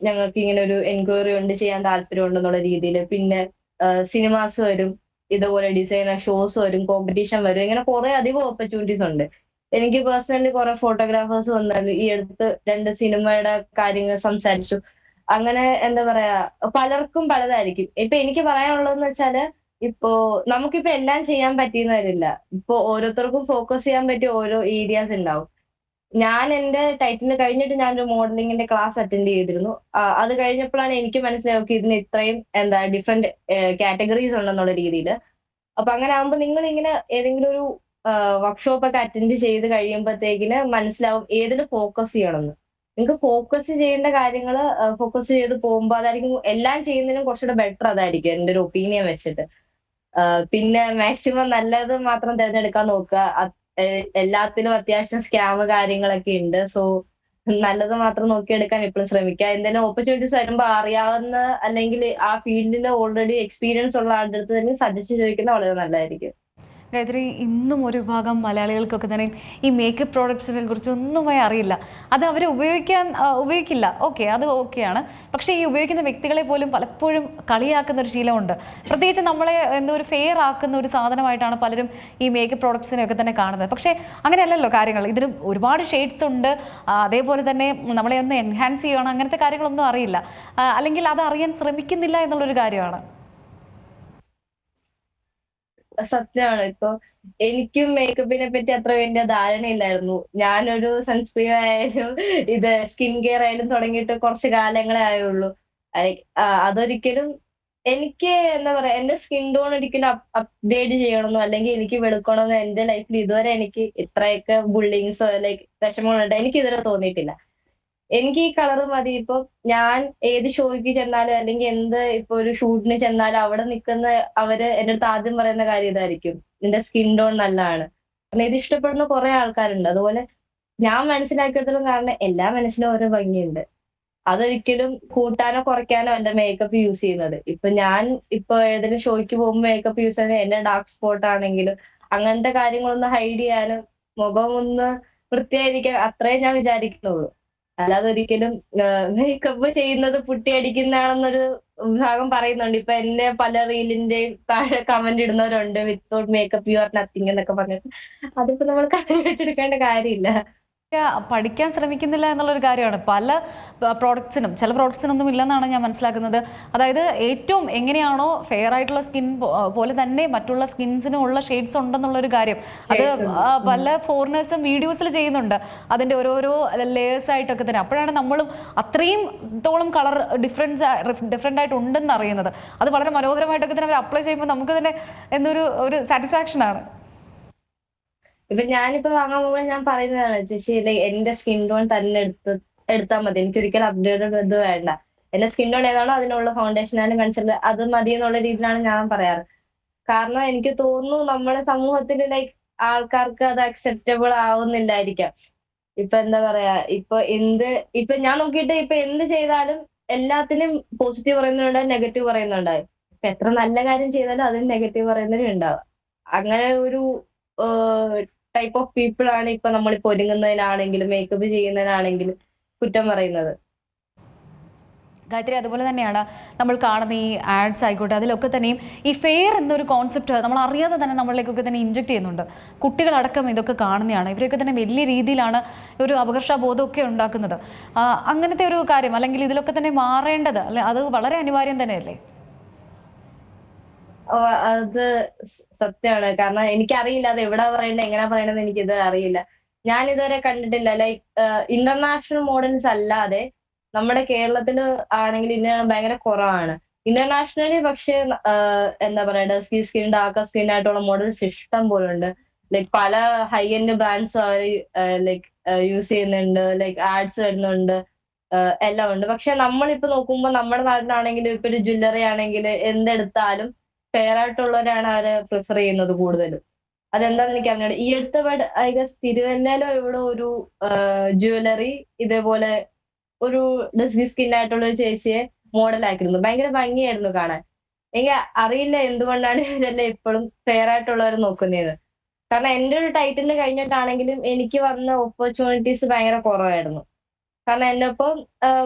ഞങ്ങൾക്ക് ഇങ്ങനെ ഒരു എൻക്വയറി ഉണ്ട്, ചെയ്യാൻ താല്പര്യം ഉണ്ടെന്നുള്ള രീതിയിൽ. പിന്നെ സിനിമാസ് വരും, ഇതുപോലെ ഡിസൈനർ ഷോസ് വരും, കോമ്പറ്റീഷൻ വരും, ഇങ്ങനെ കുറെ അധികം ഓപ്പർച്യൂണിറ്റീസ് ഉണ്ട്. എനിക്ക് പേഴ്സണലി കുറെ ഫോട്ടോഗ്രാഫേഴ്സ് വന്നായിരുന്നു. ഈ അടുത്ത് 2 സിനിമയുടെ കാര്യങ്ങൾ സംസാരിച്ചു. അങ്ങനെ എന്താ പറയാ, പലർക്കും പലതായിരിക്കും. ഇപ്പൊ എനിക്ക് പറയാനുള്ളതെന്ന് വെച്ചാല്, ഇപ്പോ നമുക്കിപ്പോ എല്ലാം ചെയ്യാൻ പറ്റിയെന്ന് വരില്ല. ഇപ്പൊ ഓരോരുത്തർക്കും ഫോക്കസ് ചെയ്യാൻ പറ്റിയ ഓരോ ഏരിയാസ് ഉണ്ടാവും. ഞാൻ എന്റെ ടൈറ്റിൽ കഴിഞ്ഞിട്ട് ഞാനൊരു മോഡലിംഗിന്റെ ക്ലാസ് അറ്റൻഡ് ചെയ്തിരുന്നു. അത് കഴിഞ്ഞപ്പോഴാണ് എനിക്ക് മനസ്സിലായി, ഓക്കെ, ഇതിന് ഇത്രയും എന്താ ഡിഫറെന്റ് കാറ്റഗറീസ് ഉണ്ടെന്നുള്ള രീതിയിൽ. അപ്പൊ അങ്ങനെ ആകുമ്പോ നിങ്ങൾ ഇങ്ങനെ ഏതെങ്കിലും ഒരു വർക്ക്ഷോപ്പ് ഒക്കെ അറ്റൻഡ് ചെയ്ത് കഴിയുമ്പോഴത്തേക്കിന് മനസ്സിലാവും ഏതിൽ ഫോക്കസ് ചെയ്യണമെന്ന്. നിങ്ങൾക്ക് ഫോക്കസ് ചെയ്യേണ്ട കാര്യങ്ങൾ ഫോക്കസ് ചെയ്ത് പോകുമ്പോൾ അതായിരിക്കും എല്ലാം ചെയ്യുന്നതിനും കുറച്ചുകൂടെ ബെറ്റർ. അതായിരിക്കും എന്റെ ഒരു ഒപ്പീനിയൻ വെച്ചിട്ട്. പിന്നെ മാക്സിമം നല്ലത് മാത്രം തിരഞ്ഞെടുക്കാൻ നോക്കുക. എല്ലാത്തിലും അത്യാവശ്യം സ്കാം കാര്യങ്ങളൊക്കെ ഉണ്ട്. സോ നല്ലത് മാത്രം നോക്കിയെടുക്കാൻ എപ്പോഴും ശ്രമിക്കുക. എന്തെങ്കിലും ഓപ്പർച്യൂണിറ്റീസ് വരുമ്പോൾ അറിയാവുന്ന അല്ലെങ്കിൽ ആ ഫീൽഡിൽ ഓൾറെഡി എക്സ്പീരിയൻസ് ഉള്ള ആളുടെ അടുത്ത് തന്നെ സജഷൻ ചോദിക്കുന്നത് വളരെ നല്ലതായിരിക്കും. ഗായത്രി, ഇന്നും ഒരു വിഭാഗം മലയാളികൾക്കൊക്കെ തന്നെ ഈ മേക്കപ്പ് പ്രോഡക്ട്സിനെ കുറിച്ച് ഒന്നുമായി അറിയില്ല. അത് അവർ ഉപയോഗിക്കില്ല, ഓക്കെ, അത് ഓക്കെയാണ്. പക്ഷേ ഈ ഉപയോഗിക്കുന്ന വ്യക്തികളെ പോലും പലപ്പോഴും കളിയാക്കുന്ന ഒരു ശീലമുണ്ട്. പ്രത്യേകിച്ച് നമ്മളെ എന്തോ ഒരു ഫെയർ ആക്കുന്ന ഒരു സാധനമായിട്ടാണ് പലരും ഈ മേക്കപ്പ് പ്രോഡക്ട്സിനെയൊക്കെ തന്നെ കാണുന്നത്. പക്ഷേ അങ്ങനെയല്ലല്ലോ കാര്യങ്ങൾ. ഇതിന് ഒരുപാട് ഷെയ്ഡ്സ് ഉണ്ട്. അതേപോലെ തന്നെ നമ്മളെ ഒന്ന് എൻഹാൻസ് ചെയ്യണം, അങ്ങനത്തെ കാര്യങ്ങളൊന്നും അറിയില്ല, അല്ലെങ്കിൽ അത് അറിയാൻ ശ്രമിക്കുന്നില്ല എന്നുള്ളൊരു കാര്യമാണ്. സത്യമാണ്. ഇപ്പൊ എനിക്കും മേക്കപ്പിനെ പറ്റി അത്ര വലിയ ധാരണയില്ലായിരുന്നു. ഞാനൊരു സൺസ്ക്രീൻ ആയാലും ഇത് സ്കിൻ കെയർ ആയാലും തുടങ്ങിയിട്ട് കുറച്ച് കാലങ്ങളെ ആയുള്ളൂ. അതൊരിക്കലും എനിക്ക് എന്താ പറയാ, എന്റെ സ്കിൻ ടോൺ ഒരിക്കലും അപ്ഡേറ്റ് ചെയ്യണമെന്നോ അല്ലെങ്കിൽ എനിക്ക് വെളുക്കണമെന്നോ എന്റെ ലൈഫിൽ ഇതുവരെ എനിക്ക് ഇത്രയൊക്കെ ബുള്ളിങ്സോ ലൈക്ക് വിഷമങ്ങളുണ്ടോ എനിക്ക് ഇതുവരെ തോന്നിയിട്ടില്ല. എനിക്ക് ഈ കളറ് മതി. ഇപ്പൊ ഞാൻ ഏത് ഷോയ്ക്ക് ചെന്നാലും അല്ലെങ്കിൽ എന്ത് ഇപ്പൊ ഒരു ഷൂട്ടിന് ചെന്നാലും അവിടെ നിൽക്കുന്ന അവര് എന്റെ അടുത്ത് ആദ്യം പറയുന്ന കാര്യം ഇതായിരിക്കും, നിന്റെ സ്കിൻ ടോൺ നല്ലതാണ്. കാരണം ഇത് ഇഷ്ടപ്പെടുന്ന കുറെ ആൾക്കാരുണ്ട്. അതുപോലെ ഞാൻ മനസ്സിലാക്കിയെടുത്തോളം, കാരണം എല്ലാ മനുഷ്യനും ഓരോ ഭംഗിയുണ്ട്. അതൊരിക്കലും കൂട്ടാനോ കുറയ്ക്കാനോ അല്ല മേക്കപ്പ് യൂസ് ചെയ്യുന്നത്. ഇപ്പൊ ഏതെങ്കിലും ഷോയ്ക്ക് പോകുമ്പോൾ മേക്കപ്പ് യൂസ് ചെയ്യുന്നത് എന്റെ ഡാർക്ക് സ്പോട്ട് ആണെങ്കിലും അങ്ങനത്തെ കാര്യങ്ങളൊന്ന് ഹൈഡ് ചെയ്യാനും മുഖം ഒന്ന് വൃത്തിയായിരിക്കാൻ അത്രേ ഞാൻ വിചാരിക്കുന്നുള്ളൂ. അല്ലാതെ ഒരിക്കലും മേക്കപ്പ് ചെയ്യുന്നത് പുട്ടി അടിക്കുന്നതാണെന്നൊരു വിഭാഗം പറയുന്നുണ്ട്. ഇപ്പൊ എന്നെ പല റീലിന്റെയും താഴെ കമന്റ് ഇടുന്നവരുണ്ട്, without makeup you are nothing എന്നൊക്കെ പറഞ്ഞിട്ട്. അതിപ്പോ നമ്മൾ കണ്ടിട്ടെടുക്കേണ്ട കാര്യമില്ല. പഠിക്കാൻ ശ്രമിക്കുന്നില്ല എന്നുള്ളൊരു കാര്യമാണ്. പല പ്രോഡക്ട്സിനും ചില പ്രോഡക്ട്സിനൊന്നും ഇല്ലെന്നാണ് ഞാൻ മനസ്സിലാക്കുന്നത്. അതായത് ഏറ്റവും എങ്ങനെയാണോ ഫെയർ ആയിട്ടുള്ള സ്കിൻ പോലെ തന്നെ മറ്റുള്ള സ്കിൻസിനും ഉള്ള ഷെയ്ഡ്സ് ഉണ്ടെന്നുള്ളൊരു കാര്യം അത് Shades ഉണ്ട്. പല ഫോറിനേഴ്സും വീഡിയോസിൽ ചെയ്യുന്നുണ്ട്, അതിൻ്റെ ഓരോരോ ലേയേഴ്സ് ആയിട്ടൊക്കെ തന്നെ. അപ്പോഴാണ് നമ്മളും അത്രയും തോളം കളർ ഡിഫറെൻ്റ് ആയിട്ട് ഉണ്ടെന്ന് അറിയുന്നത്. അത് വളരെ മനോഹരമായിട്ടൊക്കെ തന്നെ അവർ അപ്ലൈ ചെയ്യുമ്പോൾ നമുക്ക് തന്നെ ഒരു സാറ്റിസ്ഫാക്ഷനാണ്. ഇപ്പൊ ഞാനിപ്പോ വാങ്ങാൻ പോകുമ്പോൾ ഞാൻ പറയുന്നതാണ്, ചേച്ചി എന്റെ സ്കിൻ ടോൺ തന്നെ എടുത്താൽ മതി, എനിക്ക് ഒരിക്കലും അപ്ഡേറ്റഡ് ഇത് വേണ്ട. എന്റെ സ്കിൻ ടോൺ ഏതാണോ അതിനുള്ള ഫൗണ്ടേഷൻ ആയാലും കൺസിലർ അത് മതി എന്നുള്ള രീതിയിലാണ് ഞാൻ പറയാറ്. കാരണം എനിക്ക് തോന്നുന്നു നമ്മുടെ സമൂഹത്തിൽ ആൾക്കാർക്ക് അത് അക്സെപ്റ്റബിൾ ആവുന്നില്ലായിരിക്കാം. ഇപ്പൊ എന്താ പറയാ, ഇപ്പൊ ഞാൻ നോക്കിയിട്ട് ഇപ്പൊ എന്ത് ചെയ്താലും എല്ലാത്തിനും പോസിറ്റീവ് പറയുന്നുണ്ട്, നെഗറ്റീവ് പറയുന്നുണ്ട്. ഇപ്പൊ എത്ര നല്ല കാര്യം ചെയ്താലും അതിന് നെഗറ്റീവ് പറയുന്നവരും ഉണ്ടാവും. അങ്ങനെ ഒരു ടൈപ്പ് ഓഫ് പീപ്പിൾ ആണ് ഇപ്പൊ നമ്മളിപ്പോ ഒരുങ്ങുന്നതിനാണെങ്കിലും മേക്കപ്പ് ചെയ്യുന്നതിനാണെങ്കിലും കുറ്റം പറയുന്നത്. ഗായത്രി, അതുപോലെ തന്നെയാണ് നമ്മൾ കാണുന്ന ഈ ആഡ്സ് ആയിക്കോട്ടെ, അതിലൊക്കെ തന്നെയും ഈ ഫെയർ എന്നൊരു കോൺസെപ്റ്റ് നമ്മൾ അറിയാതെ തന്നെ നമ്മളിലേക്കൊക്കെ തന്നെ ഇൻജെക്ട് ചെയ്യുന്നുണ്ട്. കുട്ടികളടക്കം ഇതൊക്കെ കാണുന്നതാണ്. ഇവരൊക്കെ തന്നെ വലിയ രീതിയിലാണ് ഒരു അപകർഷബോധമൊക്കെ ഉണ്ടാക്കുന്നത്. അങ്ങനത്തെ ഒരു കാര്യം അല്ലെങ്കിൽ ഇതിലൊക്കെ തന്നെ മാറേണ്ടത് അല്ലെ, അത് വളരെ അനിവാര്യം തന്നെയല്ലേ? അത് സത്യമാണ്. കാരണം എനിക്കറിയില്ല അത് എവിടാ പറയണ്ടത്, എങ്ങനെയാ പറയണത്, എനിക്കിത് അറിയില്ല. ഞാൻ ഇതുവരെ കണ്ടിട്ടില്ല. ഇന്റർനാഷണൽ മോഡൽസ് അല്ലാതെ നമ്മുടെ കേരളത്തില് ആണെങ്കിൽ ഇതിന് ഭയങ്കര കുറവാണ്. ഇന്റർനാഷണലി പക്ഷെ എന്താ പറയാ, ഡസ്കി സ്കിൻ, ഡാർക്ക് സ്കിൻ ആയിട്ടുള്ള മോഡൽസ് ഇഷ്ടം പോലെ ഉണ്ട്. പല ഹൈ എൻഡ് ബ്രാൻഡ്സും അവർ യൂസ് ചെയ്യുന്നുണ്ട്, ആഡ്സ് വരുന്നുണ്ട്, എല്ലാം ഉണ്ട്. പക്ഷെ നമ്മളിപ്പോ നോക്കുമ്പോ നമ്മുടെ നാട്ടിലാണെങ്കിലും ഇപ്പൊ ഒരു ജ്വല്ലറി ആണെങ്കിൽ എന്തെടുത്താലും ഫെയർ ആയിട്ടുള്ളവരാണ് അവര് പ്രിഫർ ചെയ്യുന്നത് കൂടുതലും. അതെന്താന്ന് എനിക്ക് അറിഞ്ഞൂടാ. ഈ അടുത്ത ഐ ഗസ് തിരുവല്ലയിലോ ഇവിടെ ഒരു ജ്വല്ലറി ഇതേപോലെ ഒരു ഡസ്കി സ്കിൻ ആയിട്ടുള്ള ഒരു ചേച്ചിയെ മോഡൽ ആക്കിയിരുന്നു. ഭയങ്കര ഭംഗിയായിരുന്നു കാണാൻ. എനിക്ക് അറിയില്ല എന്തുകൊണ്ടാണ് ഇവരെല്ലാം ഇപ്പോഴും ഫെയർ ആയിട്ടുള്ളവർ നോക്കുന്നതെന്ന്. കാരണം എന്റെ ഒരു ടൈറ്റിൽ കഴിഞ്ഞിട്ടാണെങ്കിലും എനിക്ക് വന്ന ഓപ്പർച്യൂണിറ്റീസ് ഭയങ്കര കുറവായിരുന്നു. കാരണം എന്റെ ഒപ്പം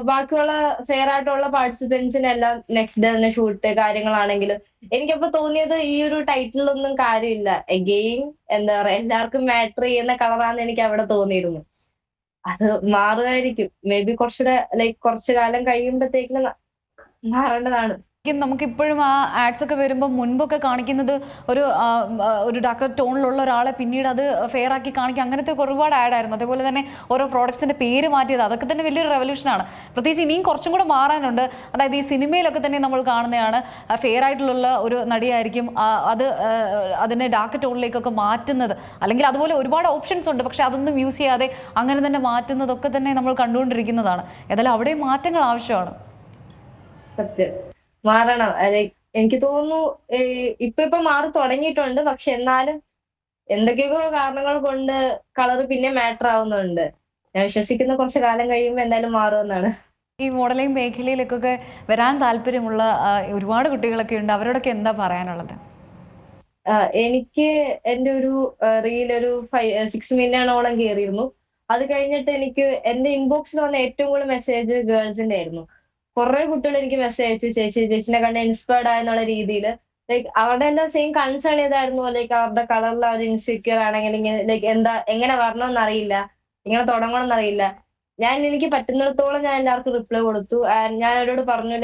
ബാക്കിയുള്ള ഫെയർ ആയിട്ടുള്ള പാർട്ടിസിപ്പൻസിനെല്ലാം നെക്സ്റ്റ് ഡേ തന്നെ ഷൂട്ട് കാര്യങ്ങളാണെങ്കിലും എനിക്കപ്പോ തോന്നിയത് ഈ ഒരു ടൈറ്റിലൊന്നും കാര്യമില്ല. എഗെയിൻ എന്താ പറയാ, എല്ലാവർക്കും മാറ്റർ ചെയ്യുന്ന കളറാന്ന് എനിക്ക് അവിടെ തോന്നിയിരുന്നു. അത് മാറുമായിരിക്കും. മേ ബി കുറച്ചുകൂടെ കുറച്ചു കാലം കഴിയുമ്പോഴത്തേക്കിന് മാറേണ്ടതാണ്. നമുക്കിപ്പോഴും ആ ആഡ്സ് ഒക്കെ വരുമ്പോൾ മുൻപൊക്കെ കാണിക്കുന്നത് ഒരു ഡാർക്ക് ടോണിലുള്ള ഒരാളെ പിന്നീട് അത് ഫെയർ ആക്കി കാണിക്കുക, അങ്ങനത്തെ ഒരുപാട് ആഡായിരുന്നു. അതേപോലെ തന്നെ ഓരോ പ്രോഡക്ട്സിന്റെ പേര് മാറ്റിയത്, അതൊക്കെ തന്നെ വലിയൊരു റെവല്യൂഷനാണ്. പ്രത്യേകിച്ച് ഇനിയും കുറച്ചും കൂടെ മാറാനുണ്ട്. അതായത് ഈ സിനിമയിലൊക്കെ തന്നെ നമ്മൾ കാണുന്നതാണ്, ഫെയർ ആയിട്ടുള്ള ഒരു നടിയായിരിക്കും അതിനെ ഡാർക്ക് ടോണിലേക്കൊക്കെ മാറ്റുന്നത്. അല്ലെങ്കിൽ അതുപോലെ ഒരുപാട് ഓപ്ഷൻസ് ഉണ്ട്, പക്ഷെ അതൊന്നും യൂസ് ചെയ്യാതെ അങ്ങനെ തന്നെ മാറ്റുന്നതൊക്കെ തന്നെ നമ്മൾ കണ്ടുകൊണ്ടിരിക്കുന്നതാണ്. ഏതായാലും അവിടെ മാറ്റങ്ങൾ ആവശ്യമാണ്. സത്യം, മാറണം. എനിക്ക് തോന്നുന്നു ഇപ്പൊ മാറി തുടങ്ങിയിട്ടുണ്ട്. പക്ഷെ എന്നാലും എന്തൊക്കെയോ കാരണങ്ങൾ കൊണ്ട് കളർ പിന്നെ മാറ്റർ ആവുന്നുണ്ട്. ഞാൻ വിശ്വസിക്കുന്ന കുറച്ച് കാലം കഴിയുമ്പോൾ എന്തായാലും മാറുമെന്നാണ്. ഈ മോഡലിംഗ് മേഖലയിലേക്കൊക്കെ വരാൻ താല്പര്യമുള്ള ഒരുപാട് കുട്ടികളൊക്കെ ഉണ്ട്. അവരോടൊക്കെ എന്താ പറയാനുള്ളത്? എനിക്ക് എന്റെ ഒരു റീൽ ഒരു 6 മില്യണോളം കയറിയിരുന്നു. അത് കഴിഞ്ഞിട്ട് എനിക്ക് എന്റെ ഇൻബോക്സിൽ വന്ന ഏറ്റവും കൂടുതൽ മെസ്സേജ് ഗേൾസിന്റെ ആയിരുന്നു. കുറെ കുട്ടികൾ എനിക്ക് മെസ്സേജ് അയച്ചു, ചേച്ചിനെ കണ്ട് ഇൻസ്പയർഡ് ആയെന്നുള്ള രീതിയിൽ. അവരുടെ എല്ലാം സെയിം കൺസേൺ ഇതായിരുന്നു. അവരുടെ കളറിൽ അവർ ഇൻസെക്യൂർ ആണെങ്കിൽ ഇങ്ങനെ എങ്ങനെ വരണമെന്ന് അറിയില്ല, എങ്ങനെ തുടങ്ങണമെന്ന് അറിയില്ല. എനിക്ക് പറ്റുന്നിടത്തോളം ഞാൻ എല്ലാവർക്കും റിപ്ലൈ കൊടുത്തു. ഞാൻ അവരോട് പറഞ്ഞു,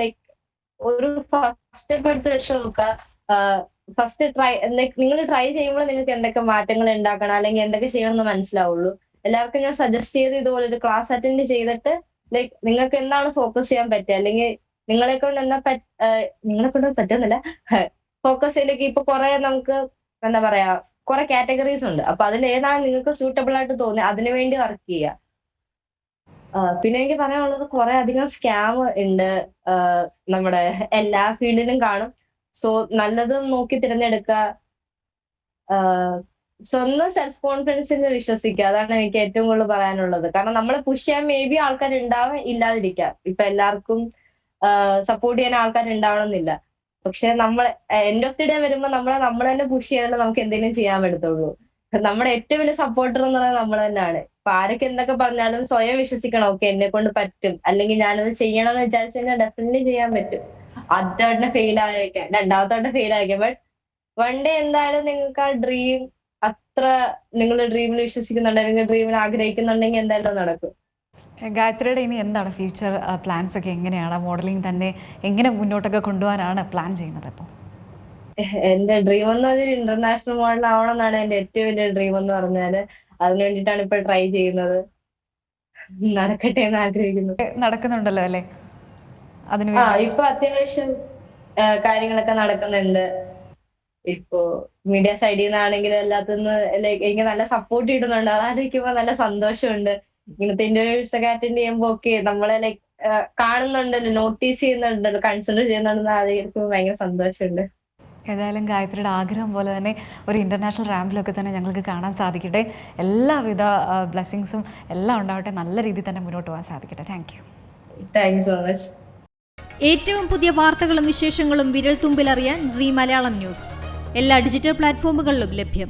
ഒരു ഫസ്റ്റ് സ്റ്റെപ്പ് എടുത്ത് വെച്ച് നോക്കുക. ഫസ്റ്റ് നിങ്ങൾ ട്രൈ ചെയ്യുമ്പോൾ നിങ്ങൾക്ക് എന്തൊക്കെ മാറ്റങ്ങൾ ഉണ്ടാക്കണം അല്ലെങ്കിൽ എന്തൊക്കെ ചെയ്യണമെന്ന് മനസ്സിലാവുള്ളൂ. എല്ലാവർക്കും ഞാൻ സജസ്റ്റ് ചെയ്ത് ഇതുപോലെ ഒരു ക്ലാസ് അറ്റൻഡ് ചെയ്തിട്ട് നിങ്ങൾക്ക് എന്താണ് ഫോക്കസ് ചെയ്യാൻ പറ്റുക, അല്ലെങ്കിൽ നിങ്ങളെ കൊണ്ട് പറ്റുന്നില്ല ഫോക്കസ് ചെയ്യിലേക്ക്. ഇപ്പൊ കുറെ നമുക്ക് എന്താ പറയാ, കുറെ കാറ്റഗറീസ് ഉണ്ട്. അപ്പൊ അതിൽ ഏതാണ് നിങ്ങൾക്ക് സൂട്ടബിൾ ആയിട്ട് തോന്നുന്നത് അതിനു വേണ്ടി വർക്ക് ചെയ്യുക. പിന്നെ എനിക്ക് പറയാനുള്ളത് കുറെ അധികം സ്കാം ഉണ്ട്. നമ്മുടെ എല്ലാ ഫീൽഡിലും കാണും. സോ നല്ലതും നോക്കി തിരഞ്ഞെടുക്കുക. സ്വന്തം സെൽഫ് കോൺഫിഡൻസിൽ വിശ്വസിക്കുക. അതാണ് എനിക്ക് ഏറ്റവും കൂടുതൽ പറയാനുള്ളത്. കാരണം നമ്മളെ പുഷ് ചെയ്യാൻ മേ ബി ആൾക്കാർ ഉണ്ടാവാൻ ഇല്ലാതിരിക്കാം. ഇപ്പൊ എല്ലാവർക്കും സപ്പോർട്ട് ചെയ്യാൻ ആൾക്കാർ ഉണ്ടാവണമെന്നില്ല. പക്ഷെ എൻഡ് ഓഫ് ദി ഡേ വരുമ്പോ നമ്മൾ തന്നെ പുഷ് ചെയ്യാനല്ലേ നമുക്ക് എന്തെങ്കിലും ചെയ്യാൻ പറ്റത്തുള്ളൂ. നമ്മുടെ ഏറ്റവും വലിയ സപ്പോർട്ടർ എന്ന് പറയുന്നത് നമ്മൾ തന്നെയാണ്. ഇപ്പൊ ആരൊക്കെ എന്തൊക്കെ പറഞ്ഞാലും സ്വയം വിശ്വസിക്കണം. ഓക്കെ, എന്നെ കൊണ്ട് പറ്റും, അല്ലെങ്കിൽ ഞാനത് ചെയ്യണം എന്ന് വിചാരിച്ചു കഴിഞ്ഞാൽ ഡെഫിനറ്റ്ലി ചെയ്യാൻ പറ്റും. ആദ്യമായിട്ട് ഫെയിൽ ആയേക്കാം, രണ്ടാമത്തോട്ട് ഫെയിൽ ആയേക്കാം, ബട്ട് വൺ ഡേ എന്തായാലും നിങ്ങൾക്ക് ആ ഡ്രീം അത്ര നിങ്ങളുടെ ഡ്രീമിൽ വിശ്വസിക്കുന്നുണ്ടെങ്കിൽ, ഡ്രീമിൽ ആഗ്രഹിക്കുന്നുണ്ടെങ്കിൽ എന്തായാലും നടക്കും. ഗായത്രിയുടെ ഇനി എന്താണ് ഫ്യൂച്ചർ പ്ലാൻസ് ഒക്കെ? എങ്ങനെയാണ് മോഡലിംഗ് തന്നെ എങ്ങനെ മുന്നോട്ടൊക്കെ കൊണ്ടുപോകാനാണ് പ്ലാൻ ചെയ്യുന്നത് ഇപ്പോൾ? എന്റെ ഡ്രീം എന്ന് പറഞ്ഞാൽ ഇന്റർനാഷണൽ മോഡൽ ആവണം എന്നാണ് എന്റെ ഏറ്റവും വലിയ ഡ്രീം എന്ന് പറഞ്ഞാല്. അതിനു വേണ്ടിയിട്ടാണ് ഇപ്പൊ ട്രൈ ചെയ്യുന്നത്. നടക്കട്ടെ എന്ന് ആഗ്രഹിക്കുന്നു. നടക്കുന്നുണ്ടല്ലോ അല്ലേ അതിന് ഇപ്പൊ അത്യാവശ്യം കാര്യങ്ങളൊക്കെ നടക്കുന്നുണ്ട്. ഇപ്പോ മീഡിയ സൈഡിൽ നിന്നാണെങ്കിലും എല്ലാത്തുനിന്ന് ലൈക്ക് എനിക്ക് നല്ല സപ്പോർട്ട് കിട്ടുന്നുണ്ട്. അതായിരിക്കുമ്പോ നല്ല സന്തോഷമുണ്ട്. ഇങ്ങനത്തെ ഇന്റർവ്യൂസ് ഒക്കെ അറ്റൻഡ് ചെയ്യുമ്പോ ഒക്കെ നമ്മളെ ലൈക്ക് കാണുന്നുണ്ടല്ലോ, നോട്ടീസ് ചെയ്യുന്നുണ്ടല്ലോ, കൺസിഡർ ചെയ്യുന്നുണ്ടെന്ന് ആലോചിക്കുമ്പോൾ ഭയങ്കര സന്തോഷമുണ്ട്. ഏതായാലും ഗായത്രിയുടെ ആഗ്രഹം പോലെ തന്നെ ഒരു ഇൻ്റർനാഷണൽ റാമ്പിലൊക്കെ തന്നെ ഞങ്ങൾക്ക് കാണാൻ സാധിക്കട്ടെ. എല്ലാവിധ ബ്ലെസ്സിങ്സും എല്ലാം ഉണ്ടാവട്ടെ. നല്ല രീതിയിൽ തന്നെ മുന്നോട്ട് പോകാൻ സാധിക്കട്ടെ. Thank you. Thank you so much. ഏറ്റവും പുതിയ വാർത്തകളും വിശേഷങ്ങളും വിരൽ തുമ്പിലറിയാൻ സീ മലയാളം ന്യൂസ് എല്ലാ ഡിജിറ്റൽ പ്ലാറ്റ്ഫോമുകളിലും ലഭ്യം.